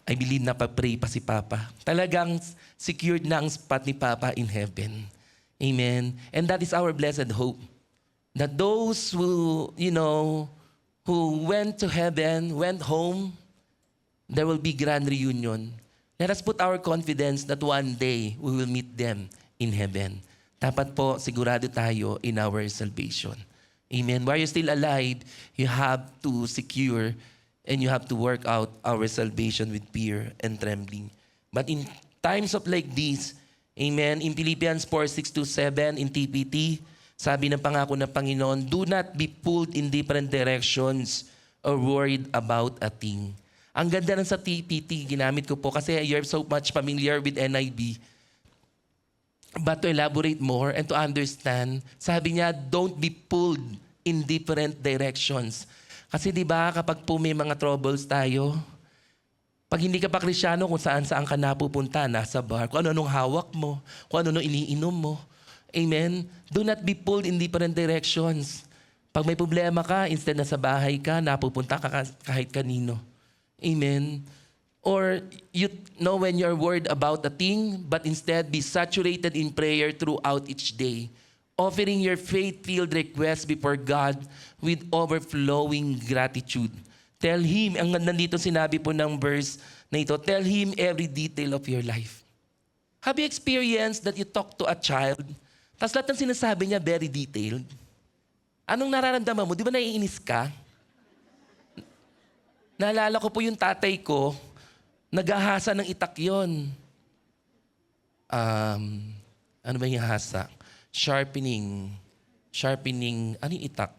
I believe napapray pa si Papa. Talagang secured na ang spot ni Papa in heaven. Amen. And that is our blessed hope. That those who, who went to heaven, went home, there will be grand reunion. Let us put our confidence that one day we will meet them in heaven. Dapat po sigurado tayo in our salvation. Amen. While you're still alive, you have to secure and you have to work out our salvation with fear and trembling. But in times of like this, amen, in Philippians 4:6-7 in TPT, Sabi ng pangako ng Panginoon, do not be pulled in different directions or worried about a thing. Ang ganda ng sa TPT, ginamit ko po kasi you're so much familiar with NIV. But to elaborate more and to understand, sabi niya, don't be pulled in different directions. Kasi di ba kapag po may mga troubles tayo, pag hindi ka pa Kristyano, kung saan-saan ka napupunta, nasa bar, kung ano-anong hawak mo, kung ano-anong iniinom mo. Amen? Do not be pulled in different directions. Pag may problema ka, instead na sa bahay ka, napupunta ka kahit kanino. Amen? Or you know when you're worried about a thing, but instead be saturated in prayer throughout each day, offering your faith-filled requests before God with overflowing gratitude. Tell Him, ang nandito sinabi po ng verse na ito, tell Him every detail of your life. Have you experienced that you talk to a child, tapos lahat ng sinasabi niya very detailed? Anong nararamdaman mo? Di ba naiinis ka? Naalala ko po yung tatay ko, naghahasa ng itak yun. Ano ba yung hasa? Sharpening, ano yung itak?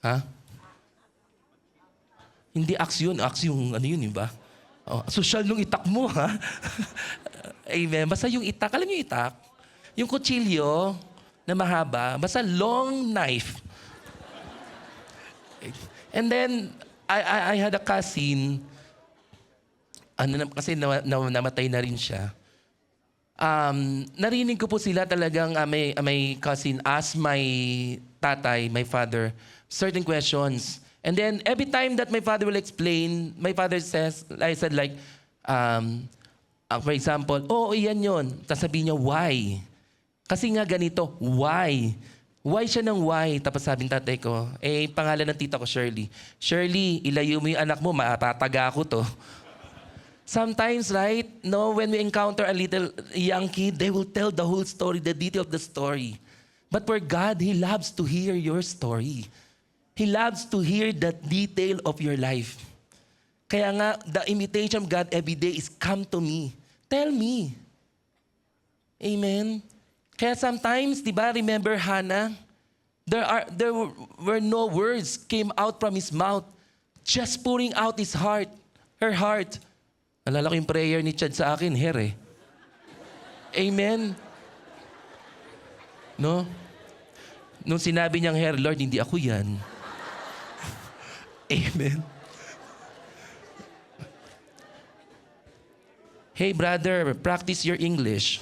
Ha? Hindi axe yun, ano yun, ba? Oh, social nung itak mo, ha? Amen. Basta yung itak, alam niyo yung itak? Yung kutsilyo na mahaba, basta long knife. And then, I had a cousin, kasi namatay na rin siya. Narinig ko po sila talagang, may cousin ask my tatay, my father, certain questions. And then, every time that my father will explain, my father says, I said like, for example, iyan yun. Tapos sabihin niya, why? Kasi nga ganito, why? Why siya ng why? Tapos sabing tatay ko, pangalan ng tita ko, Shirley. Shirley, ilayo mo yung anak mo, matataga ako to. Sometimes, right, no, when we encounter a little young kid, they will tell the whole story, the detail of the story. But for God, He loves to hear your story. He loves to hear that detail of your life. Kaya nga, the invitation of God every day is, come to me. Tell me. Amen? Kaya sometimes, di ba, remember Hannah? There were no words came out from his mouth. Just pouring out her heart. Nalala ko yung prayer ni Chad sa akin, Amen? No? Nung sinabi niyang Lord, hindi ako yan. Amen? Hey brother, practice your English.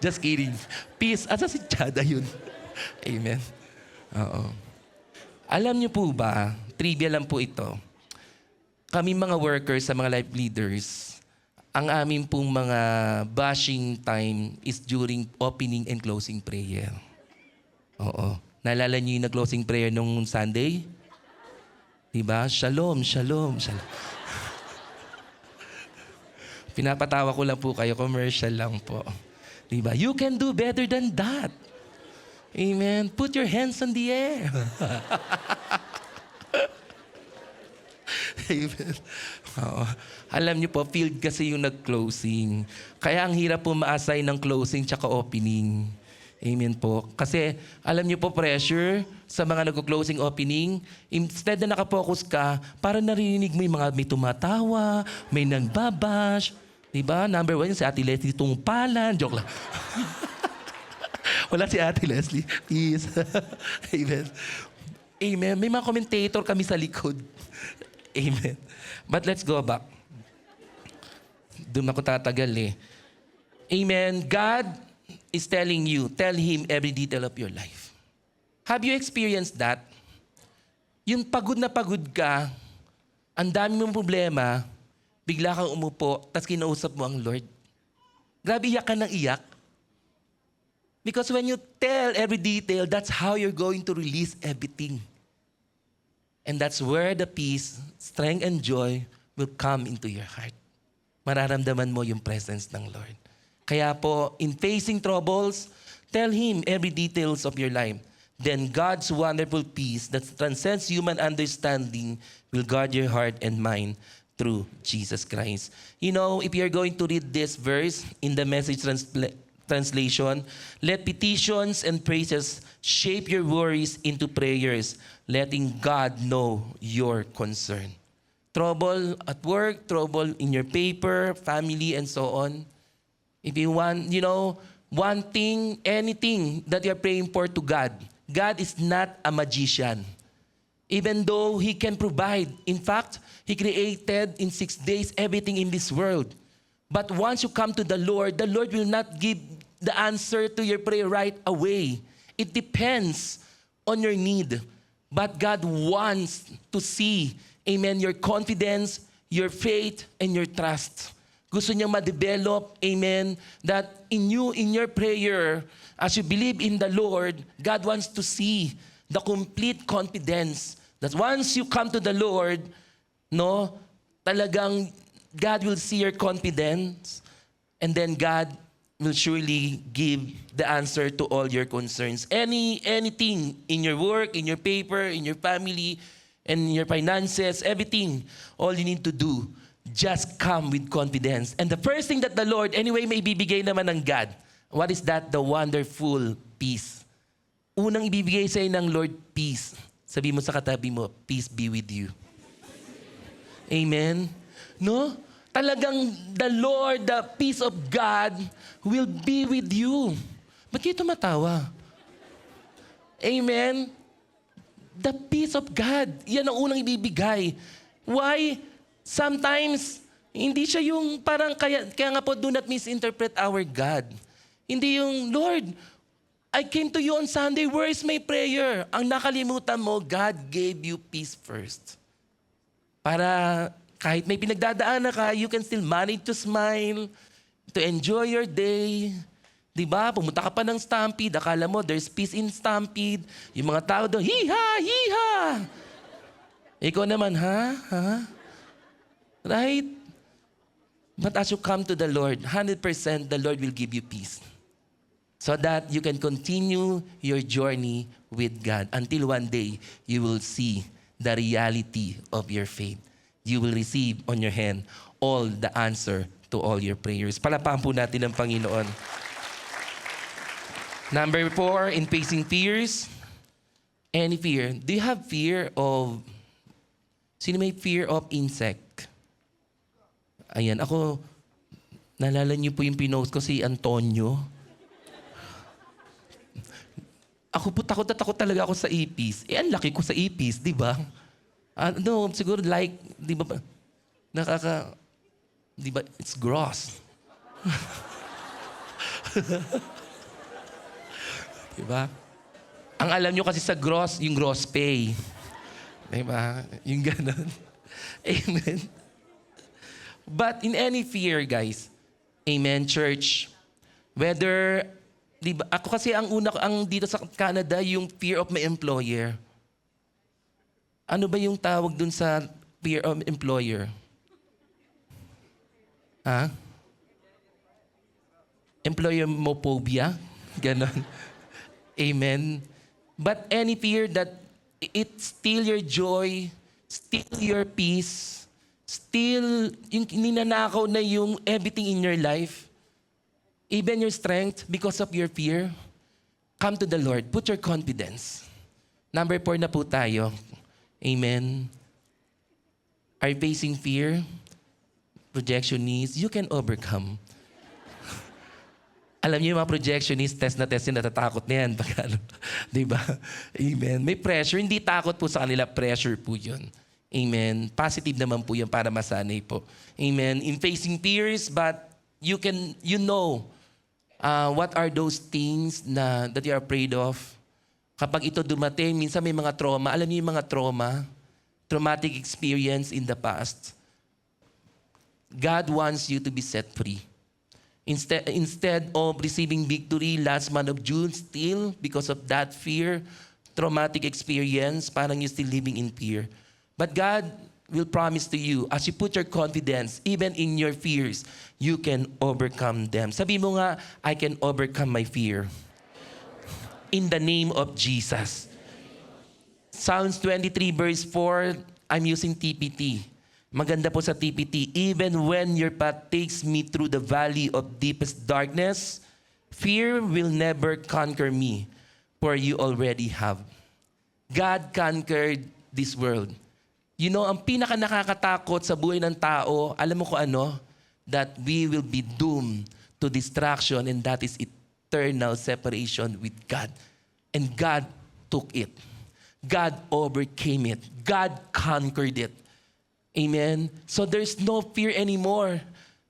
Just kidding. Peace. Asa si Chad? Ayun. Amen. Oo. Alam niyo po ba, trivia lang po ito, kami mga workers sa mga life leaders, ang amin pong mga bashing time is during opening and closing prayer. Oo. Naalala niyo yung nag-closing prayer nung Sunday? Diba? Shalom, shalom, shalom. Pinapatawa ko lang po kayo, commercial lang po. Diba? You can do better than that. Amen. Put your hands on the air. Amen. Oo. Alam niyo po, field kasi yung nag-closing. Kaya ang hirap po ma-assign ng closing tsaka opening. Amen po. Kasi alam niyo po, pressure sa mga nag-closing opening, instead na nakapokus ka, para narinig mo yung mga may tumatawa, may nagbabash. Diba? Number 1, si Ate Leslie tungpalan. Joke lang. Wala si Ate Leslie. Peace. Amen. Amen. May mga commentator kami sa likod. Amen. But let's go back. Doon ako tatagal Amen. God is telling you, tell Him every detail of your life. Have you experienced that? Yung pagod na pagod ka, ang dami mong problema, bigla kang umupo, tapos kinausap mo ang Lord. Grabe, iyak ka ng iyak. Because when you tell every detail, that's how you're going to release everything. And that's where the peace, strength, and joy will come into your heart. Mararamdaman mo yung presence ng Lord. Kaya po, in facing troubles, tell Him every details of your life. Then God's wonderful peace that transcends human understanding will guard your heart and mind through Jesus Christ. You know, if you're going to read this verse in the Message Translation, let petitions and praises shape your worries into prayers, letting God know your concern. Trouble at work, trouble in your paper, family, and so on. If you want, one thing, anything that you're praying for to God, God is not a magician. Even though He can provide. In fact, He created in 6 days everything in this world. But once you come to the Lord will not give the answer to your prayer right away. It depends on your need. But God wants to see, amen, your confidence, your faith, and your trust. Gusto niyang ma-develop, amen, that in your prayer, as you believe in the Lord, God wants to see the complete confidence that once you come to the Lord, talagang God will see your confidence, and then God will surely give the answer to all your concerns. Anything in your work, in your paper, in your family, and in your finances, everything, all you need to do, just come with confidence. And the first thing that the Lord, anyway, may ibibigay naman ng God. What is that? The wonderful peace. Unang ibibigay sa'yo ng Lord, peace. Sabi mo sa katabi mo, peace be with you. Amen? No? Talagang the Lord, the peace of God will be with you. Ba't kayo tumatawa? Amen? The peace of God. Yan ang unang ibibigay. Why? Sometimes, hindi siya yung parang, kaya nga po, do not misinterpret our God. Hindi yung, Lord, I came to you on Sunday, where is my prayer? Ang nakalimutan mo, God gave you peace first. Para kahit may pinagdadaanan ka, you can still manage to smile, to enjoy your day. Diba? Pumunta ka pa ng Stampede, akala mo there's peace in Stampede. Yung mga tao doon, hiha, hiha. Ikaw naman, ha? Right? But as you come to the Lord, 100% the Lord will give you peace. So that you can continue your journey with God until one day you will see the reality of your faith. You will receive on your hand all the answer to all your prayers. Palapakan po natin ang Panginoon. Number 4, in facing fears. Any fear. Do you have fear of... Sino may fear of insect? Ayan, ako... Naalala niyo po yung pinost ko, si Antonio. Ako po, takot na takot talaga ako sa ipis. Ang laki ko sa ipis, di ba? Siguro like, di ba, di ba, it's gross. Di ba? Ang alam nyo kasi sa gross, yung gross pay. Di ba? Yung ganun. Amen. But in any fear, guys, amen, church, whether, di ba, ako kasi ang dito sa Canada, yung fear of my employer. Ano ba yung tawag dun sa fear of employer? Ha? Employemophobia? Ganon. Amen. But any fear that it steal your joy, steal your peace, steal yung ninanakaw na yung everything in your life, even your strength because of your fear, come to the Lord. Put your confidence. Number 4 na po tayo. Amen. Are you facing fear? Projectionist? You can overcome. Alam niyo yung mga projectionist, test na natatakot na yan. Diba? Amen. May pressure. Hindi takot po sa kanila. Pressure po yun. Amen. Positive naman po yun para masanay po. Amen. In facing fears, but you know what are those things that you are afraid of. Kapag ito dumating, minsan may mga trauma. Alam niyo yung mga trauma? Traumatic experience in the past. God wants you to be set free. Instead of receiving victory last month of June, still, because of that fear, traumatic experience, parang you're still living in fear. But God will promise to you, as you put your confidence, even in your fears, you can overcome them. Sabi mo nga, I can overcome my fear. In the name of Jesus. Psalms 23 verse 4, I'm using TPT. Maganda po sa TPT. Even when your path takes me through the valley of deepest darkness, Fear will never conquer me, for you already have. God conquered this world. You know, ang pinaka nakakatakot sa buhay ng tao, alam mo kung ano? That we will be doomed to distraction, and that is eternal separation with God. And God took it. God overcame it. God conquered it. Amen? So there's no fear anymore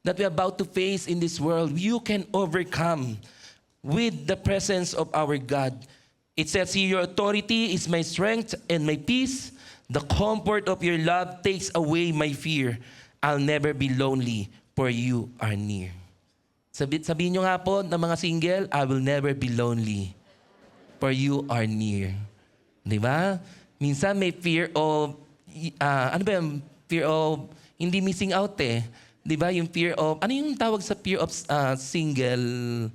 that we're about to face in this world. You can overcome with the presence of our God. It says here, your authority is my strength and my peace. The comfort of your love takes away my fear. I'll never be lonely, for you are near. Sabihin nyo nga po ng mga single, I will never be lonely, for you are near. Di ba? Minsan may fear of, ano ba yung fear of hindi missing out eh. Di ba? Yung fear of, ano yung tawag sa fear of single?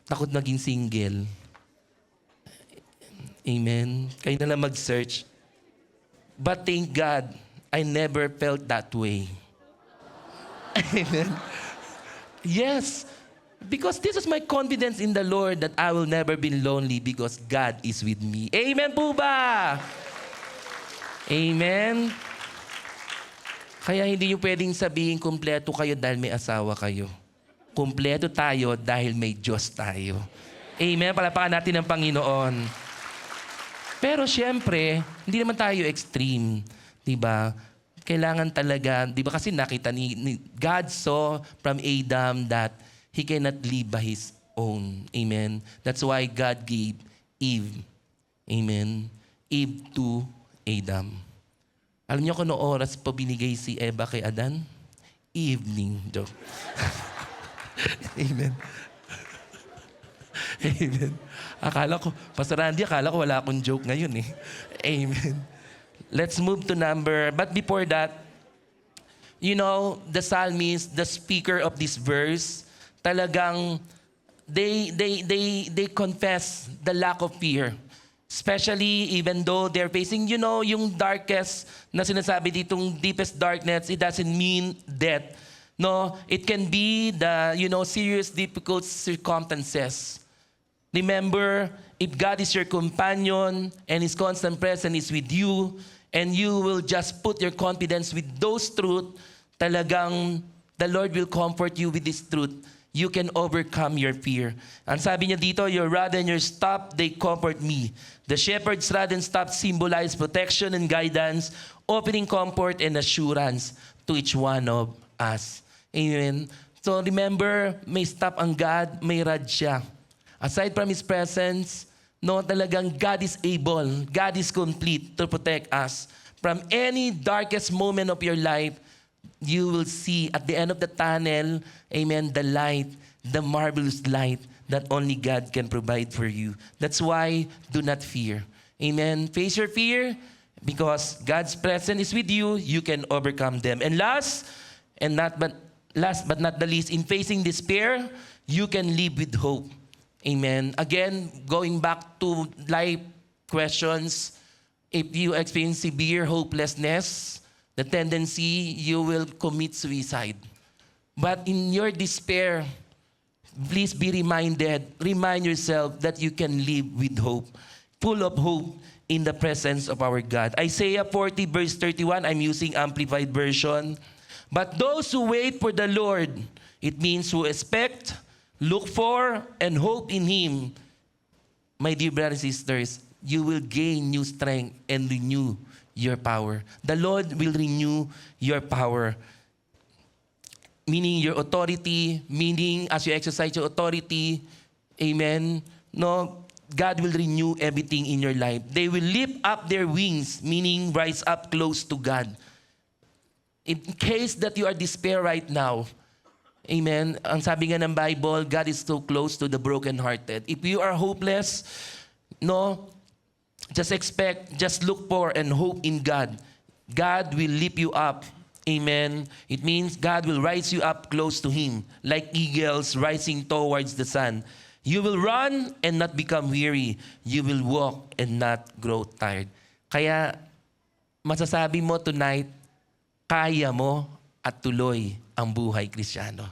Takot maging single. Amen. Kayo na lang mag-search. But thank God, I never felt that way. Amen. Yes. Because this is my confidence in the Lord that I will never be lonely because God is with me. Amen po ba? Amen. Kaya hindi nyo pwedeng sabihin kumpleto kayo dahil may asawa kayo. Kumpleto tayo dahil may Diyos tayo. Amen. Palapakan natin ang Panginoon. Pero siyempre, hindi naman tayo extreme. Diba? Kailangan talaga, diba kasi nakita ni God saw from Adam that he cannot live by his own. Amen. That's why God gave Eve. Amen. Eve to Adam. Alam niyo kung ano oras pa binigay si Eva kay Adan? Evening. Joke. Amen. Amen. Akala ko, Pastor Randy, akala ko wala akong joke ngayon eh. Amen. Let's move to but before that, you know, the psalmist, the speaker of this verse, talagang they confess the lack of fear. Especially even though they're facing, you know, yung darkest na sinasabi ditong deepest darkness, it doesn't mean death. No, it can be the, you know, serious difficult circumstances. Remember, if God is your companion and His constant presence is with you, and you will just put your confidence with those truths, talagang the Lord will comfort you with this truth. You can overcome your fear. Ang sabi niya dito, your rod and your staff, they comfort me. The shepherd's rod and staff symbolize protection and guidance, opening comfort and assurance to each one of us. Amen. So remember, may staff ang God, may rod siya. Aside from His presence, no, talagang God is able, God is complete to protect us. From any darkest moment of your life, you will see at the end of the tunnel, amen, the light, the marvelous light that only God can provide for you. That's why, do not fear. Amen. Face your fear because God's presence is with you. You can overcome them. And last but not the least, in facing despair, you can live with hope. Amen. Again, going back to life questions, if you experience severe hopelessness, the tendency you will commit suicide. But in your despair, please be reminded, remind yourself that you can live with hope, full of hope in the presence of our God. Isaiah 40 verse 31, I'm using Amplified Version. But those who wait for the Lord, it means who expect, look for, and hope in Him, my dear brothers and sisters, you will gain new strength and renew your power. The Lord will renew your power. Meaning your authority, meaning as you exercise your authority, amen, no, God will renew everything in your life. They will lift up their wings, meaning rise up close to God. In case that you are despair right now, amen, ang sabi nga ng Bible, God is so close to the brokenhearted. If you are hopeless, no, just expect, just look for and hope in God. God will lift you up. Amen. It means God will rise you up close to Him, like eagles rising towards the sun. You will run and not become weary. You will walk and not grow tired. Kaya, masasabi mo tonight, kaya mo at tuloy ang buhay Kristiyano.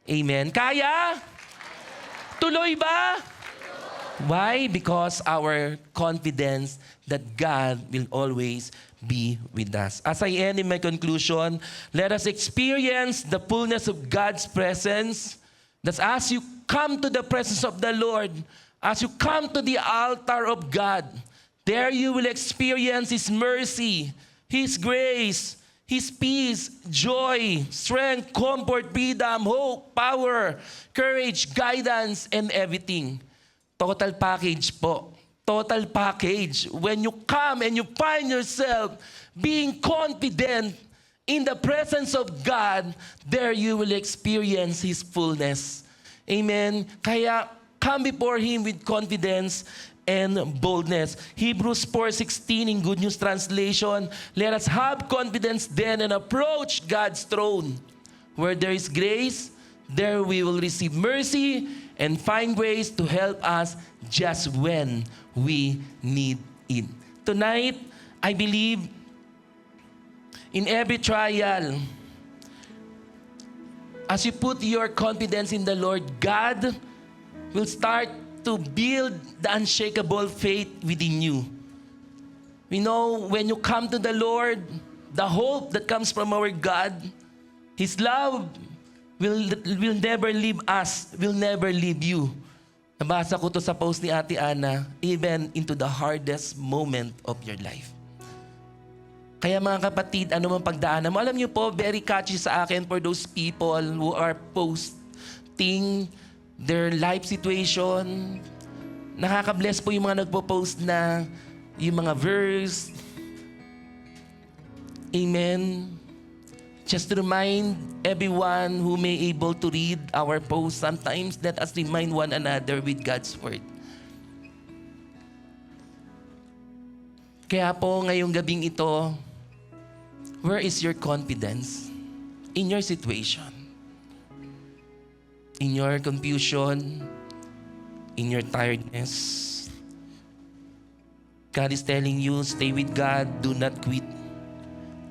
Amen. Kaya? Tuloy ba? Why? Because our confidence that God will always be with us. As I end in my conclusion, let us experience the fullness of God's presence. That's as you come to the presence of the Lord, as you come to the altar of God, there you will experience His mercy, His grace, His peace, joy, strength, comfort, freedom, hope, power, courage, guidance, and everything. Total package po. Total package. When you come and you find yourself being confident in the presence of God, there you will experience His fullness. Amen? Kaya come before Him with confidence and boldness. Hebrews 4:16 in Good News Translation, let us have confidence then and approach God's throne. Where there is grace, there we will receive mercy and find ways to help us just when we need it. Tonight, I believe in every trial, as you put your confidence in the Lord, God will start to build the unshakable faith within you. We know when you come to the Lord, the hope that comes from our God, His love will never leave us, will never leave you. Nabasa ko to sa post ni Ate Ana, even into the hardest moment of your life. Kaya mga kapatid, ano mang pagdaanan mo, alam niyo po, very catchy sa akin for those people who are posting their life situation. Nakaka-bless po yung mga nagpo-post na yung mga verse. Amen. Just to remind everyone who may able to read our post, sometimes let us remind one another with God's Word. Kaya po ngayong gabing ito, where is your confidence in your situation? In your confusion, in your tiredness? God is telling you, stay with God, do not quit.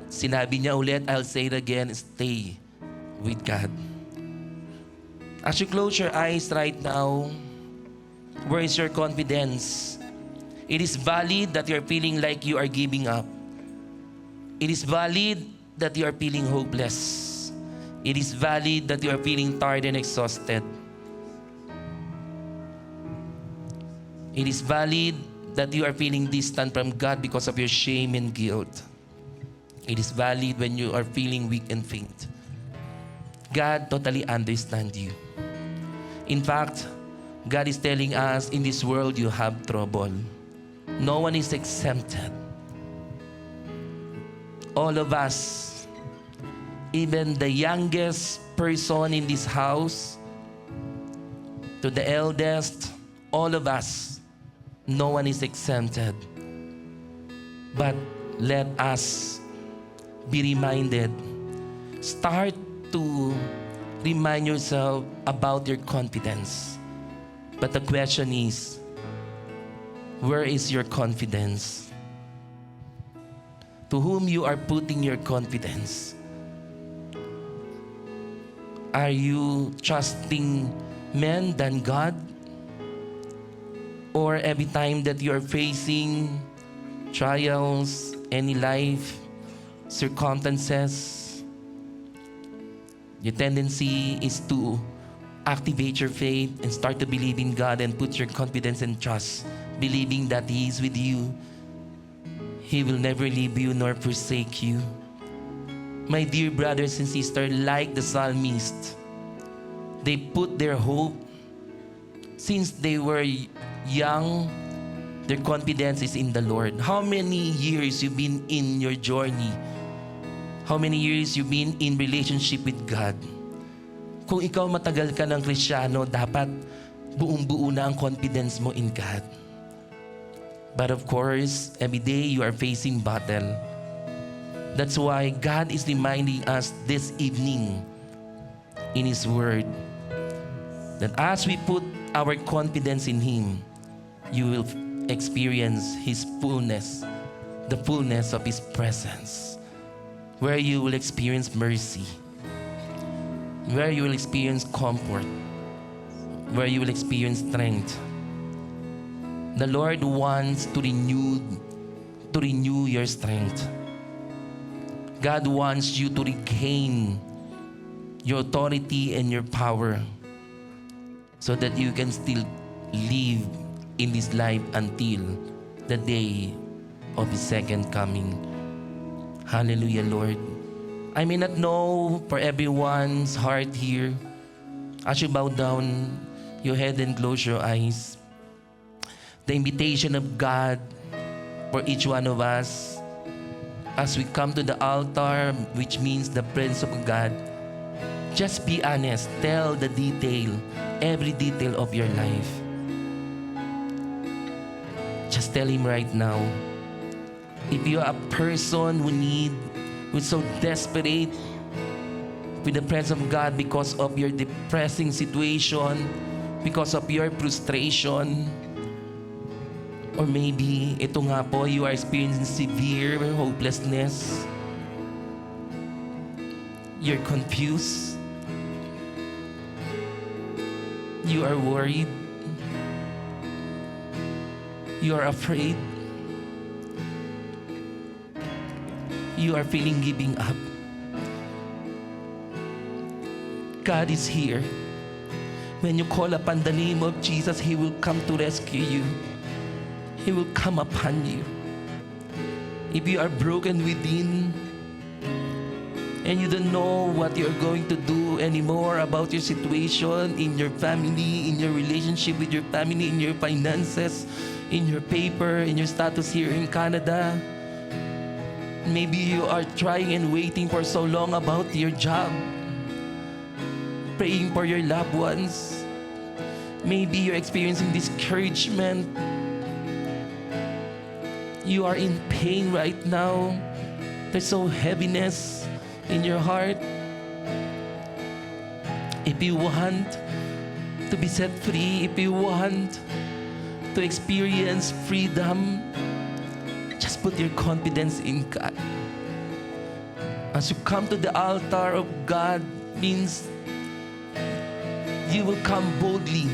Sinabi niya ulit, I'll say it again, stay with God. As you close your eyes right now, where is your confidence? It is valid that you're feeling like you are giving up. It is valid that you are feeling hopeless. It is valid that you are feeling tired and exhausted. It is valid that you are feeling distant from God because of your shame and guilt. It is valid when you are feeling weak and faint. God totally understands you. In fact, God is telling us, in this world you have trouble. No one is exempted. All of us, even the youngest person in this house, to the eldest, all of us, no one is exempted. But let us be reminded. Start to remind yourself about your confidence. But the question is, where is your confidence? To whom you are putting your confidence? Are you trusting men than God? Or every time that you are facing trials, any life circumstances, your tendency is to activate your faith and start to believe in God and put your confidence and trust, believing that He is with you. He will never leave you nor forsake you. My dear brothers and sisters, like the psalmist, they put their hope since they were young. Their confidence is in the Lord. How many years you've been in your journey? How many years you've been in relationship with God? Kung ikaw matagal ka ng Kristiyano, dapat buong-buo na ang confidence mo in God. But of course, every day you are facing battle. That's why God is reminding us this evening in His Word that as we put our confidence in Him, you will experience His fullness, the fullness of His presence, where you will experience mercy, where you will experience comfort, where you will experience strength. The Lord wants to renew your strength. God wants you to regain your authority and your power so that you can still live in this life until the day of His second coming. Hallelujah, Lord. I may not know for everyone's heart here. As you bow down your head and close your eyes, the invitation of God for each one of us as we come to the altar, which means the presence of God, just be honest. Tell the detail, every detail of your life. Just tell Him right now. If you are a person who's so desperate with the presence of God because of your depressing situation, because of your frustration, or maybe ito nga po, you are experiencing severe hopelessness, you're confused, you are worried, you are afraid, you are feeling giving up. God is here. When you call upon the name of Jesus, He will come to rescue you. He will come upon you. If you are broken within and you don't know what you're going to do anymore about your situation in your family, in your relationship with your family, in your finances, in your paper, in your status here in Canada, maybe you are trying and waiting for so long about your job, praying for your loved ones. Maybe you're experiencing discouragement. You are in pain right now. There's so heaviness in your heart. If you want to be set free, if you want to experience freedom, just put your confidence in God. As you come to the altar of God, means you will come boldly.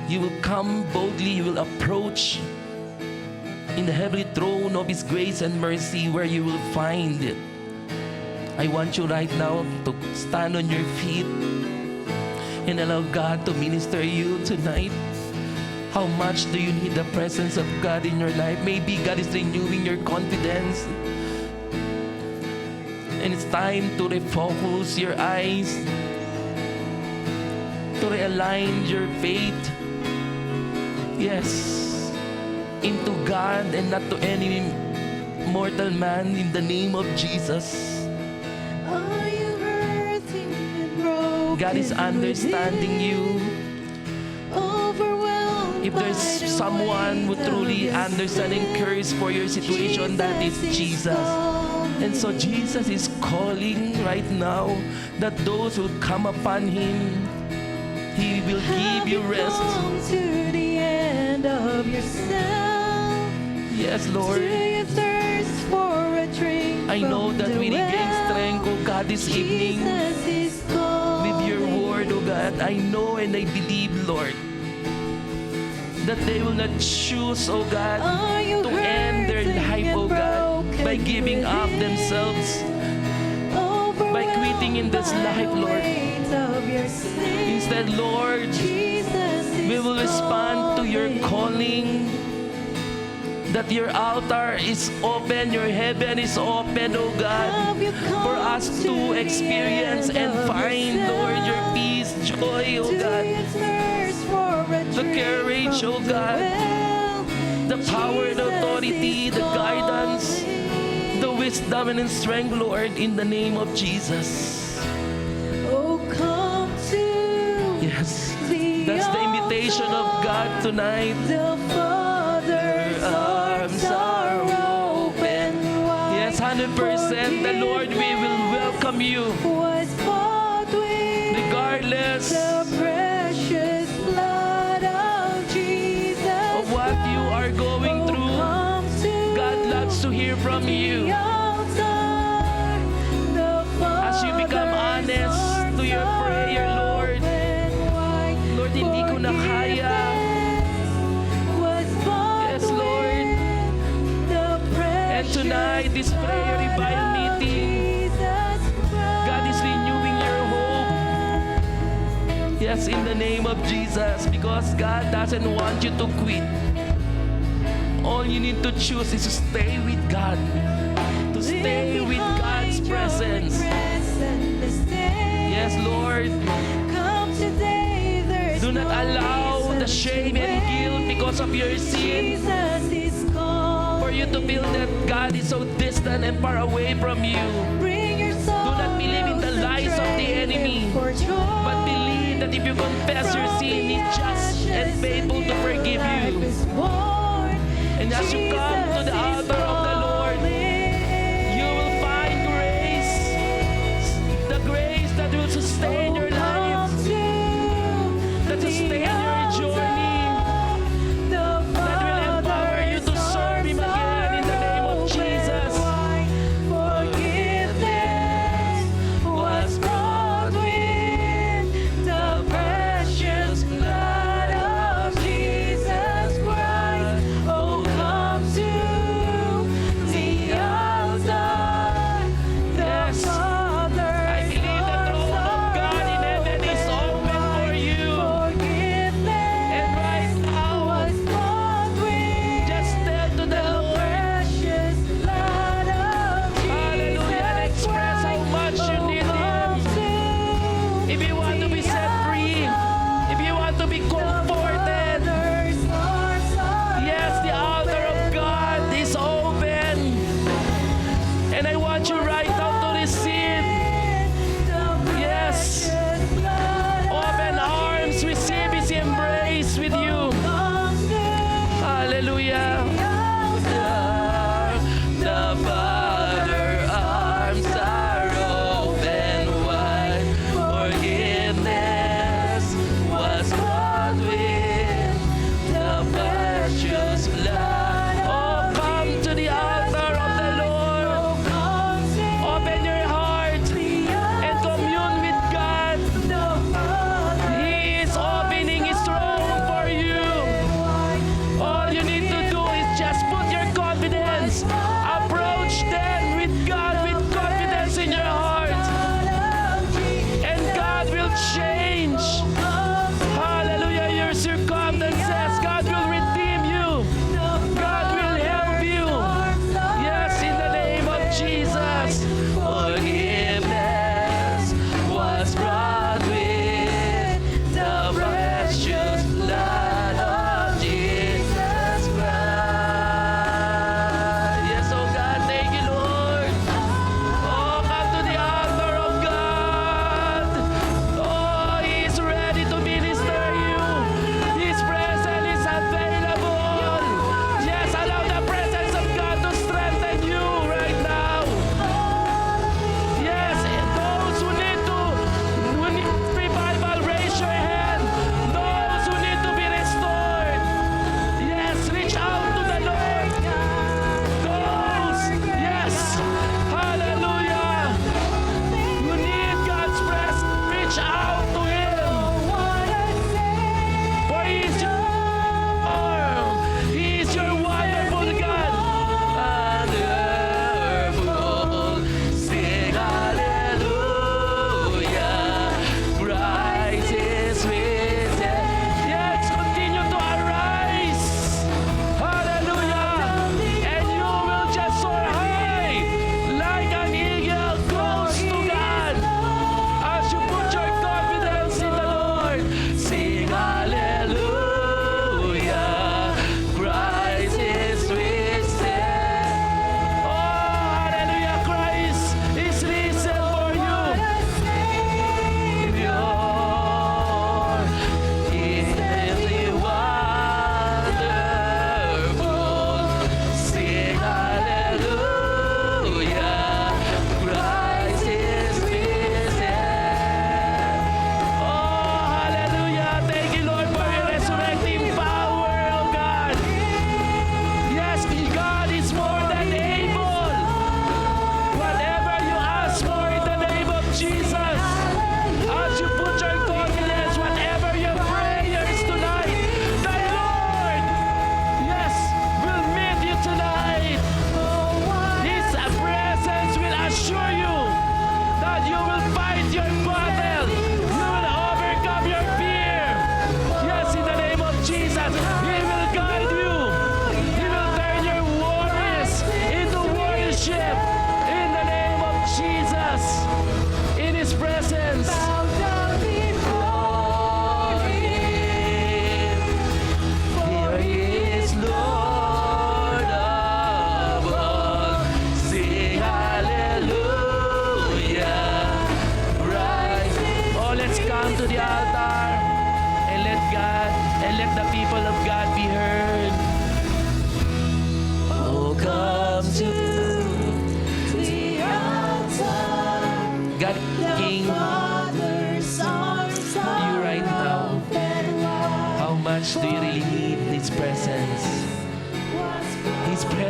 You will come boldly, you will approach in the heavenly throne of His grace and mercy, where you will find it. I want you right now to stand on your feet and allow God to minister you tonight. How much do you need the presence of God in your life? Maybe God is renewing your confidence, and it's time to refocus your eyes, to realign your faith, yes, into God and not to any mortal man, in the name of Jesus. Are you hurting and broken? God is understanding you. Overwhelmed If there's by the someone who weight truly of your understands and sin, cares for your situation, that is Jesus. And so Jesus is calling right now that those who come upon Him, He will give you rest. Come to the end of yourself. Yes, Lord. Do you thirst for a drink I know from that the we regain well? strength, oh God, this evening Jesus is calling. with your word, oh God. I know and I believe, Lord, that they will not choose, oh God, Are you to end their hurting life, and oh God, broken by giving up within? themselves, by quitting in this Overwhelmed by life, the Lord. weight of your sin. Instead, Lord, Jesus is we will respond to your calling. calling. That your altar is open, your heaven is open, oh God, Have you come for us to the experience end and of find, Lord, your yourself? peace, joy, oh Do God, you thirst for a the drink courage, from oh the God, well? the power, the Jesus authority, is the guidance, calling. the wisdom and strength, Lord, in the name of Jesus. Oh, come to Yes, the that's the invitation of God tonight. The Father's arms are open wide. Yes, 100%, the Lord, we will welcome you, Was bought with regardless the precious blood of Jesus. of what you are going Oh, through. come to God loves to hear from the you. altar. The As you become Father's honest to your arms prayer, are Lord, open wide. Lord, He Yes, in the name of Jesus, because God doesn't want you to quit. All you need to choose is to stay with God, to stay with God's presence. Yes, Lord. Come today, there's Do not no allow the reason shame to and guilt wait. because of your sin Jesus is calling. for you to feel that God is so distant and far away from you. Bring your Do not believe in the sorrows and lies of the trade enemy, them for joy. but believe that if you confess your From sin, the He's just and ashes faithful to a new forgive life you. is born. And as you come to the Jesus is altar of the Lord, calling. you will find grace, the grace that will sustain your life, that sustain your journey, that will empower you to serve Him again in the name of Jesus. Forgiveness was bought with the precious blood of Jesus Christ. Oh, come to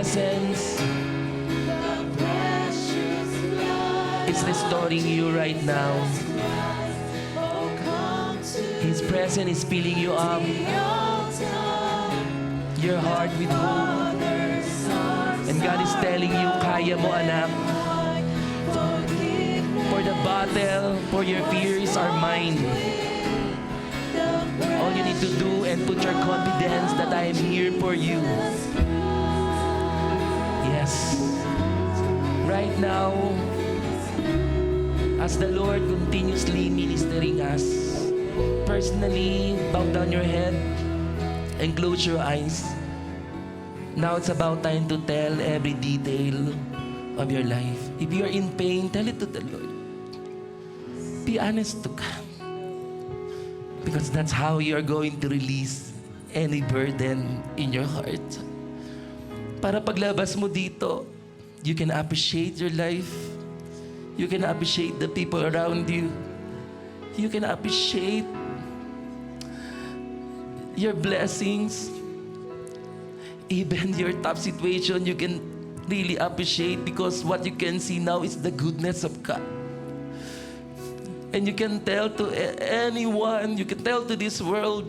presence is restoring you right now. His presence is filling you up, your heart with hope. And God is telling you, kaya mo anak. For the battle, for your fears are mine. All you need to do and put your confidence that I am here for you. Yes. Right now, as the Lord continuously ministering us, personally, bow down your head and close your eyes. Now it's about time to tell every detail of your life. If you are in pain, tell it to the Lord. Be honest to God. Because that's how you are going to release any burden in your heart. Para paglabas mo dito, you can appreciate your life. You can appreciate the people around you. You can appreciate your blessings. Even your tough situation, you can really appreciate because what you can see now is the goodness of God. And you can tell to anyone, you can tell to this world,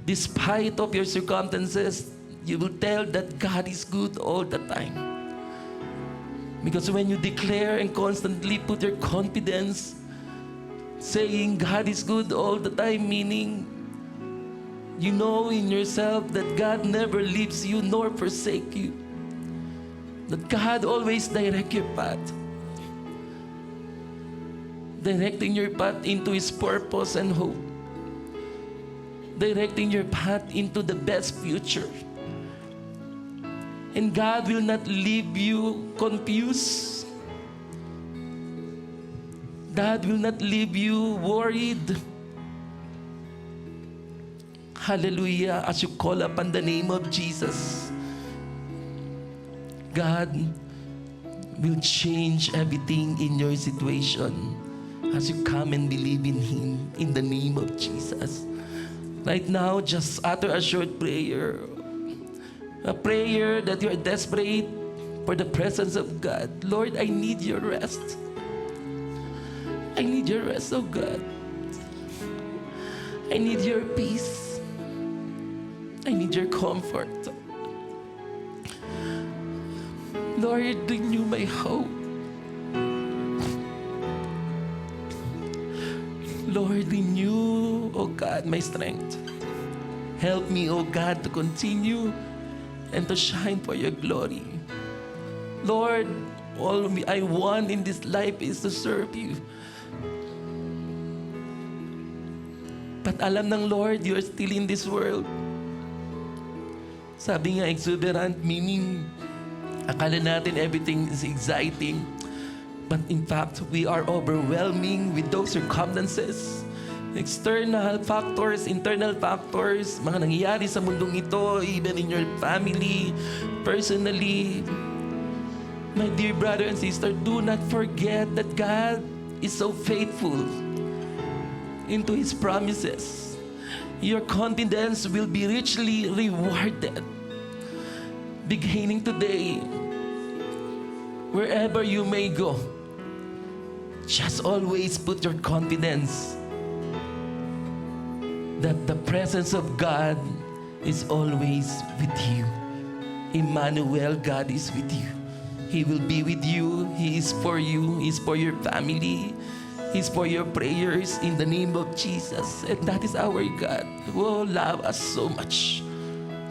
despite of your circumstances, you will tell that God is good all the time. Because when you declare and constantly put your confidence, saying God is good all the time, meaning you know in yourself that God never leaves you nor forsake you. That God always direct your path. Directing your path into His purpose and hope. Directing your path into the best future. And God will not leave you confused. God will not leave you worried. Hallelujah. As you call upon the name of Jesus, God will change everything in your situation as you come and believe in Him in the name of Jesus. Right now, just utter a short prayer. A prayer that you are desperate for the presence of God. Lord, I need your rest. I need your rest, oh God. I need your peace. I need your comfort. Lord, renew my hope. Lord, renew, oh God, my strength. Help me, oh God, to continue and to shine for your glory. Lord, all I want in this life is to serve you. But alam ng Lord, you are still in this world. Sabi nga, exuberant, meaning, akala natin everything is exciting. But in fact, we are overwhelming with those circumstances. External factors, internal factors, mga nangyayari sa mundong ito, even in your family, personally. My dear brother and sister, do not forget that God is so faithful into His promises. Your confidence will be richly rewarded. Beginning today, wherever you may go, just always put your confidence that the presence of God is always with you. Emmanuel, God is with you. He will be with you. He is for you. He is for your family. He's for your prayers in the name of Jesus. And that is our God who will love us so much.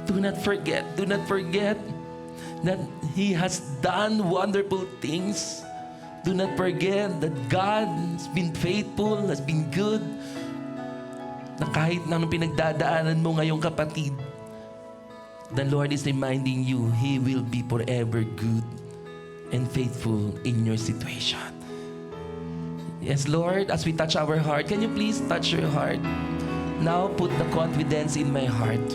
Do not forget that He has done wonderful things. Do not forget that God has been faithful, has been good. Na kahit na anong pinagdadaanan mo ngayong kapatid, the Lord is reminding you, He will be forever good and faithful in your situation. Yes, Lord, as we touch our heart, can you please touch your heart? Now put the confidence in my heart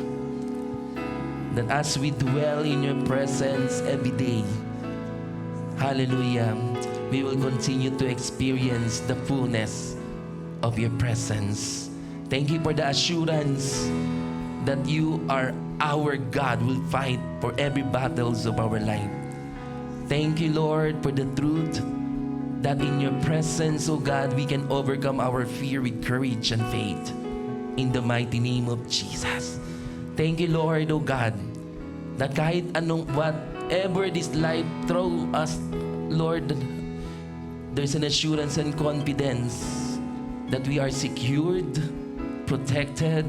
that as we dwell in your presence every day, hallelujah, we will continue to experience the fullness of your presence. Thank you for the assurance that you are our God, will fight for every battles of our life. Thank you, Lord, for the truth that in your presence, oh God, we can overcome our fear with courage and faith. In the mighty name of Jesus. Thank you, Lord, oh God, that kahit whatever this life throw us, Lord, there's an assurance and confidence that we are secured, protected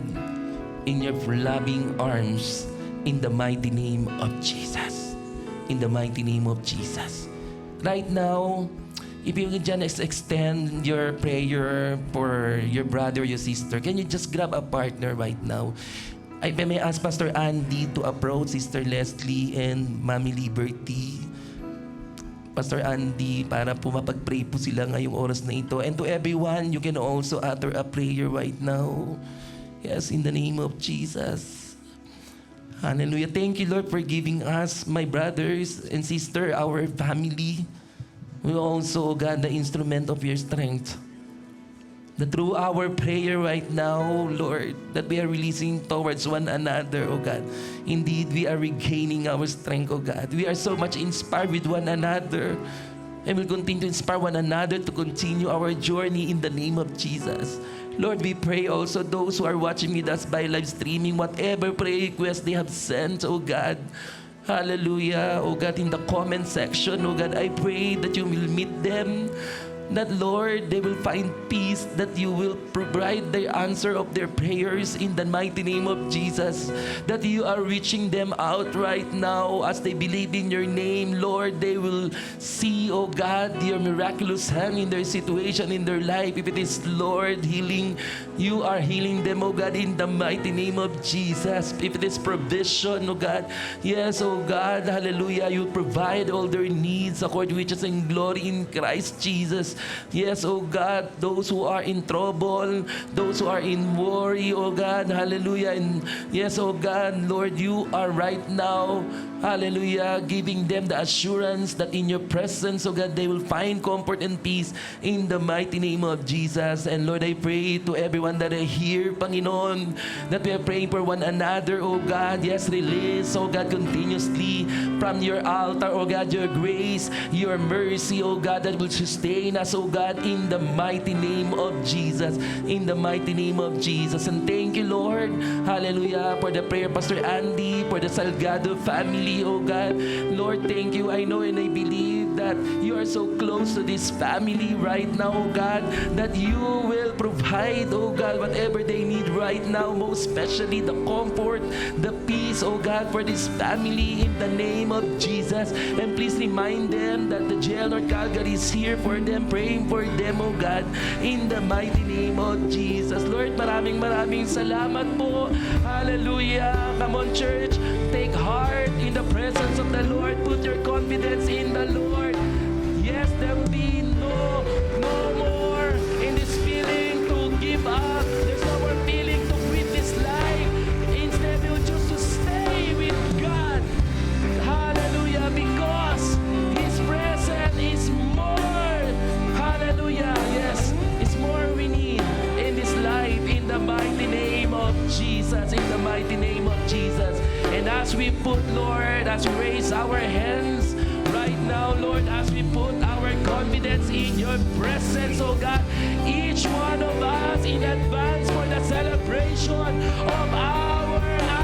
in your loving arms in the mighty name of Jesus. In the mighty name of Jesus. Right now, if you can just extend your prayer for your brother or your sister, can you just grab a partner right now? I may ask Pastor Andy to approach Sister Leslie and Mommy Liberty. Pastor Andy, para po mapag-pray po sila ngayong oras na ito. And to everyone, you can also utter a prayer right now. Yes, in the name of Jesus. Hallelujah. Thank you, Lord, for giving us, my brothers and sister, our family. We also, oh God, the instrument of your strength. That through our prayer right now, Lord, that we are releasing towards one another, oh God. Indeed, we are regaining our strength, oh God. We are so much inspired with one another. And we'll continue to inspire one another to continue our journey in the name of Jesus. Lord, we pray also those who are watching with us by live streaming, whatever prayer request they have sent, oh God. Hallelujah. Oh God, in the comment section, oh God, I pray that you will meet them. That, Lord, they will find peace, that you will provide the answer of their prayers in the mighty name of Jesus. That you are reaching them out right now as they believe in your name, Lord. They will see, oh God, your miraculous hand in their situation, in their life. If it is, Lord, healing, you are healing them, oh God, in the mighty name of Jesus. If it is provision, oh God, yes, oh God, hallelujah, you provide all their needs according to riches and glory in Christ Jesus. Yes, oh God, those who are in trouble, those who are in worry, oh God, hallelujah. And yes, oh God, Lord, you are right now, hallelujah, giving them the assurance that in your presence, oh God, they will find comfort and peace in the mighty name of Jesus. And Lord, I pray to everyone that are here, Panginoon, that we are praying for one another, oh God. Yes, release, oh God, continuously from your altar, oh God, your grace, your mercy, oh God, that will sustain us, oh God, in the mighty name of Jesus. In the mighty name of Jesus. And thank you, Lord, hallelujah, for the prayer, Pastor Andy, for the Salgado family, oh God. Lord, thank you. I know and I believe that you are so close to this family right now, oh God, that you will provide, oh God, whatever they need right now, most especially the comfort, the peace, oh God, for this family in the name of Jesus. And please remind them that the jail North Calgary is here for them, praying for them, oh God, in the mighty name of Jesus. Lord, maraming salamat po. Hallelujah. Come on, church. Take heart in the presence of the Lord. Put your confidence in the Lord. Yes, there will be no more in this feeling to give up. There's no more feeling to quit this life. Instead, we will choose to stay with God. Hallelujah. Because His presence is more. Hallelujah. Yes, it's more we need in this life in the mighty name of Jesus. In the mighty name of Jesus. And as we put, Lord, as we raise our hands right now, Lord, as we put our confidence in your presence, oh God, each one of us in advance for the celebration of our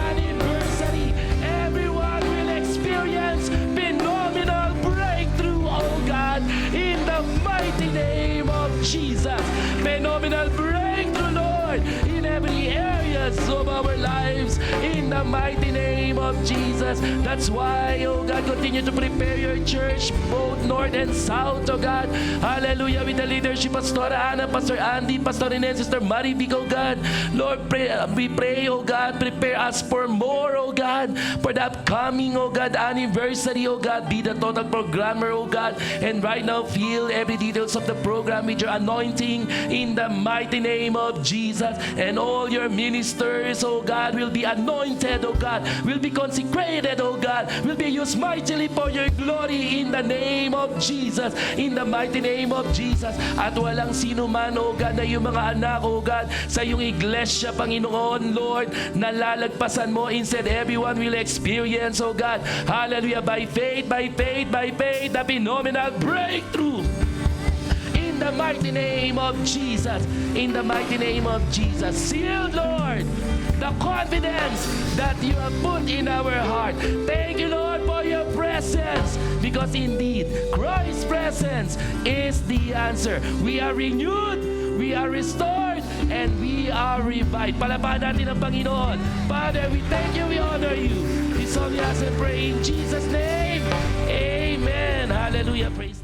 anniversary, everyone will experience phenomenal breakthrough, oh God, in the mighty name of Jesus. Phenomenal breakthrough, Lord, in every areas of our lives, in the mighty name of Jesus. That's why, oh God, continue to prepare your church, both north and south, oh God. Hallelujah, with the leadership of Pastor Ana, Pastor Andy, Pastor Ines, Sister Maribig, oh God. Lord, we pray, oh God, prepare us for more, oh God, for the upcoming, oh God, anniversary, oh God. Be the total programmer, oh God. And right now, fill every details of the program with your anointing in the mighty name of Jesus. And all your ministry ministers, oh God, will be anointed, oh God, will be consecrated, oh God, will be used mightily for your glory in the name of Jesus, in the mighty name of Jesus. At walang sino man, oh God, na yung mga anak, oh God, sa iyong iglesia, Panginoon, Lord, nalalagpasan mo. Instead, everyone will experience, oh God, hallelujah, by faith, the phenomenal breakthrough. In the mighty name of Jesus. In the mighty name of Jesus. Seal, Lord, the confidence that you have put in our heart. Thank you, Lord, for your presence. Because indeed, Christ's presence is the answer. We are renewed, we are restored, and we are revived. Palapahan natin ang Panginoon. Father, we thank you, we honor you. This all we ask and pray in Jesus' name. Amen. Hallelujah. Praise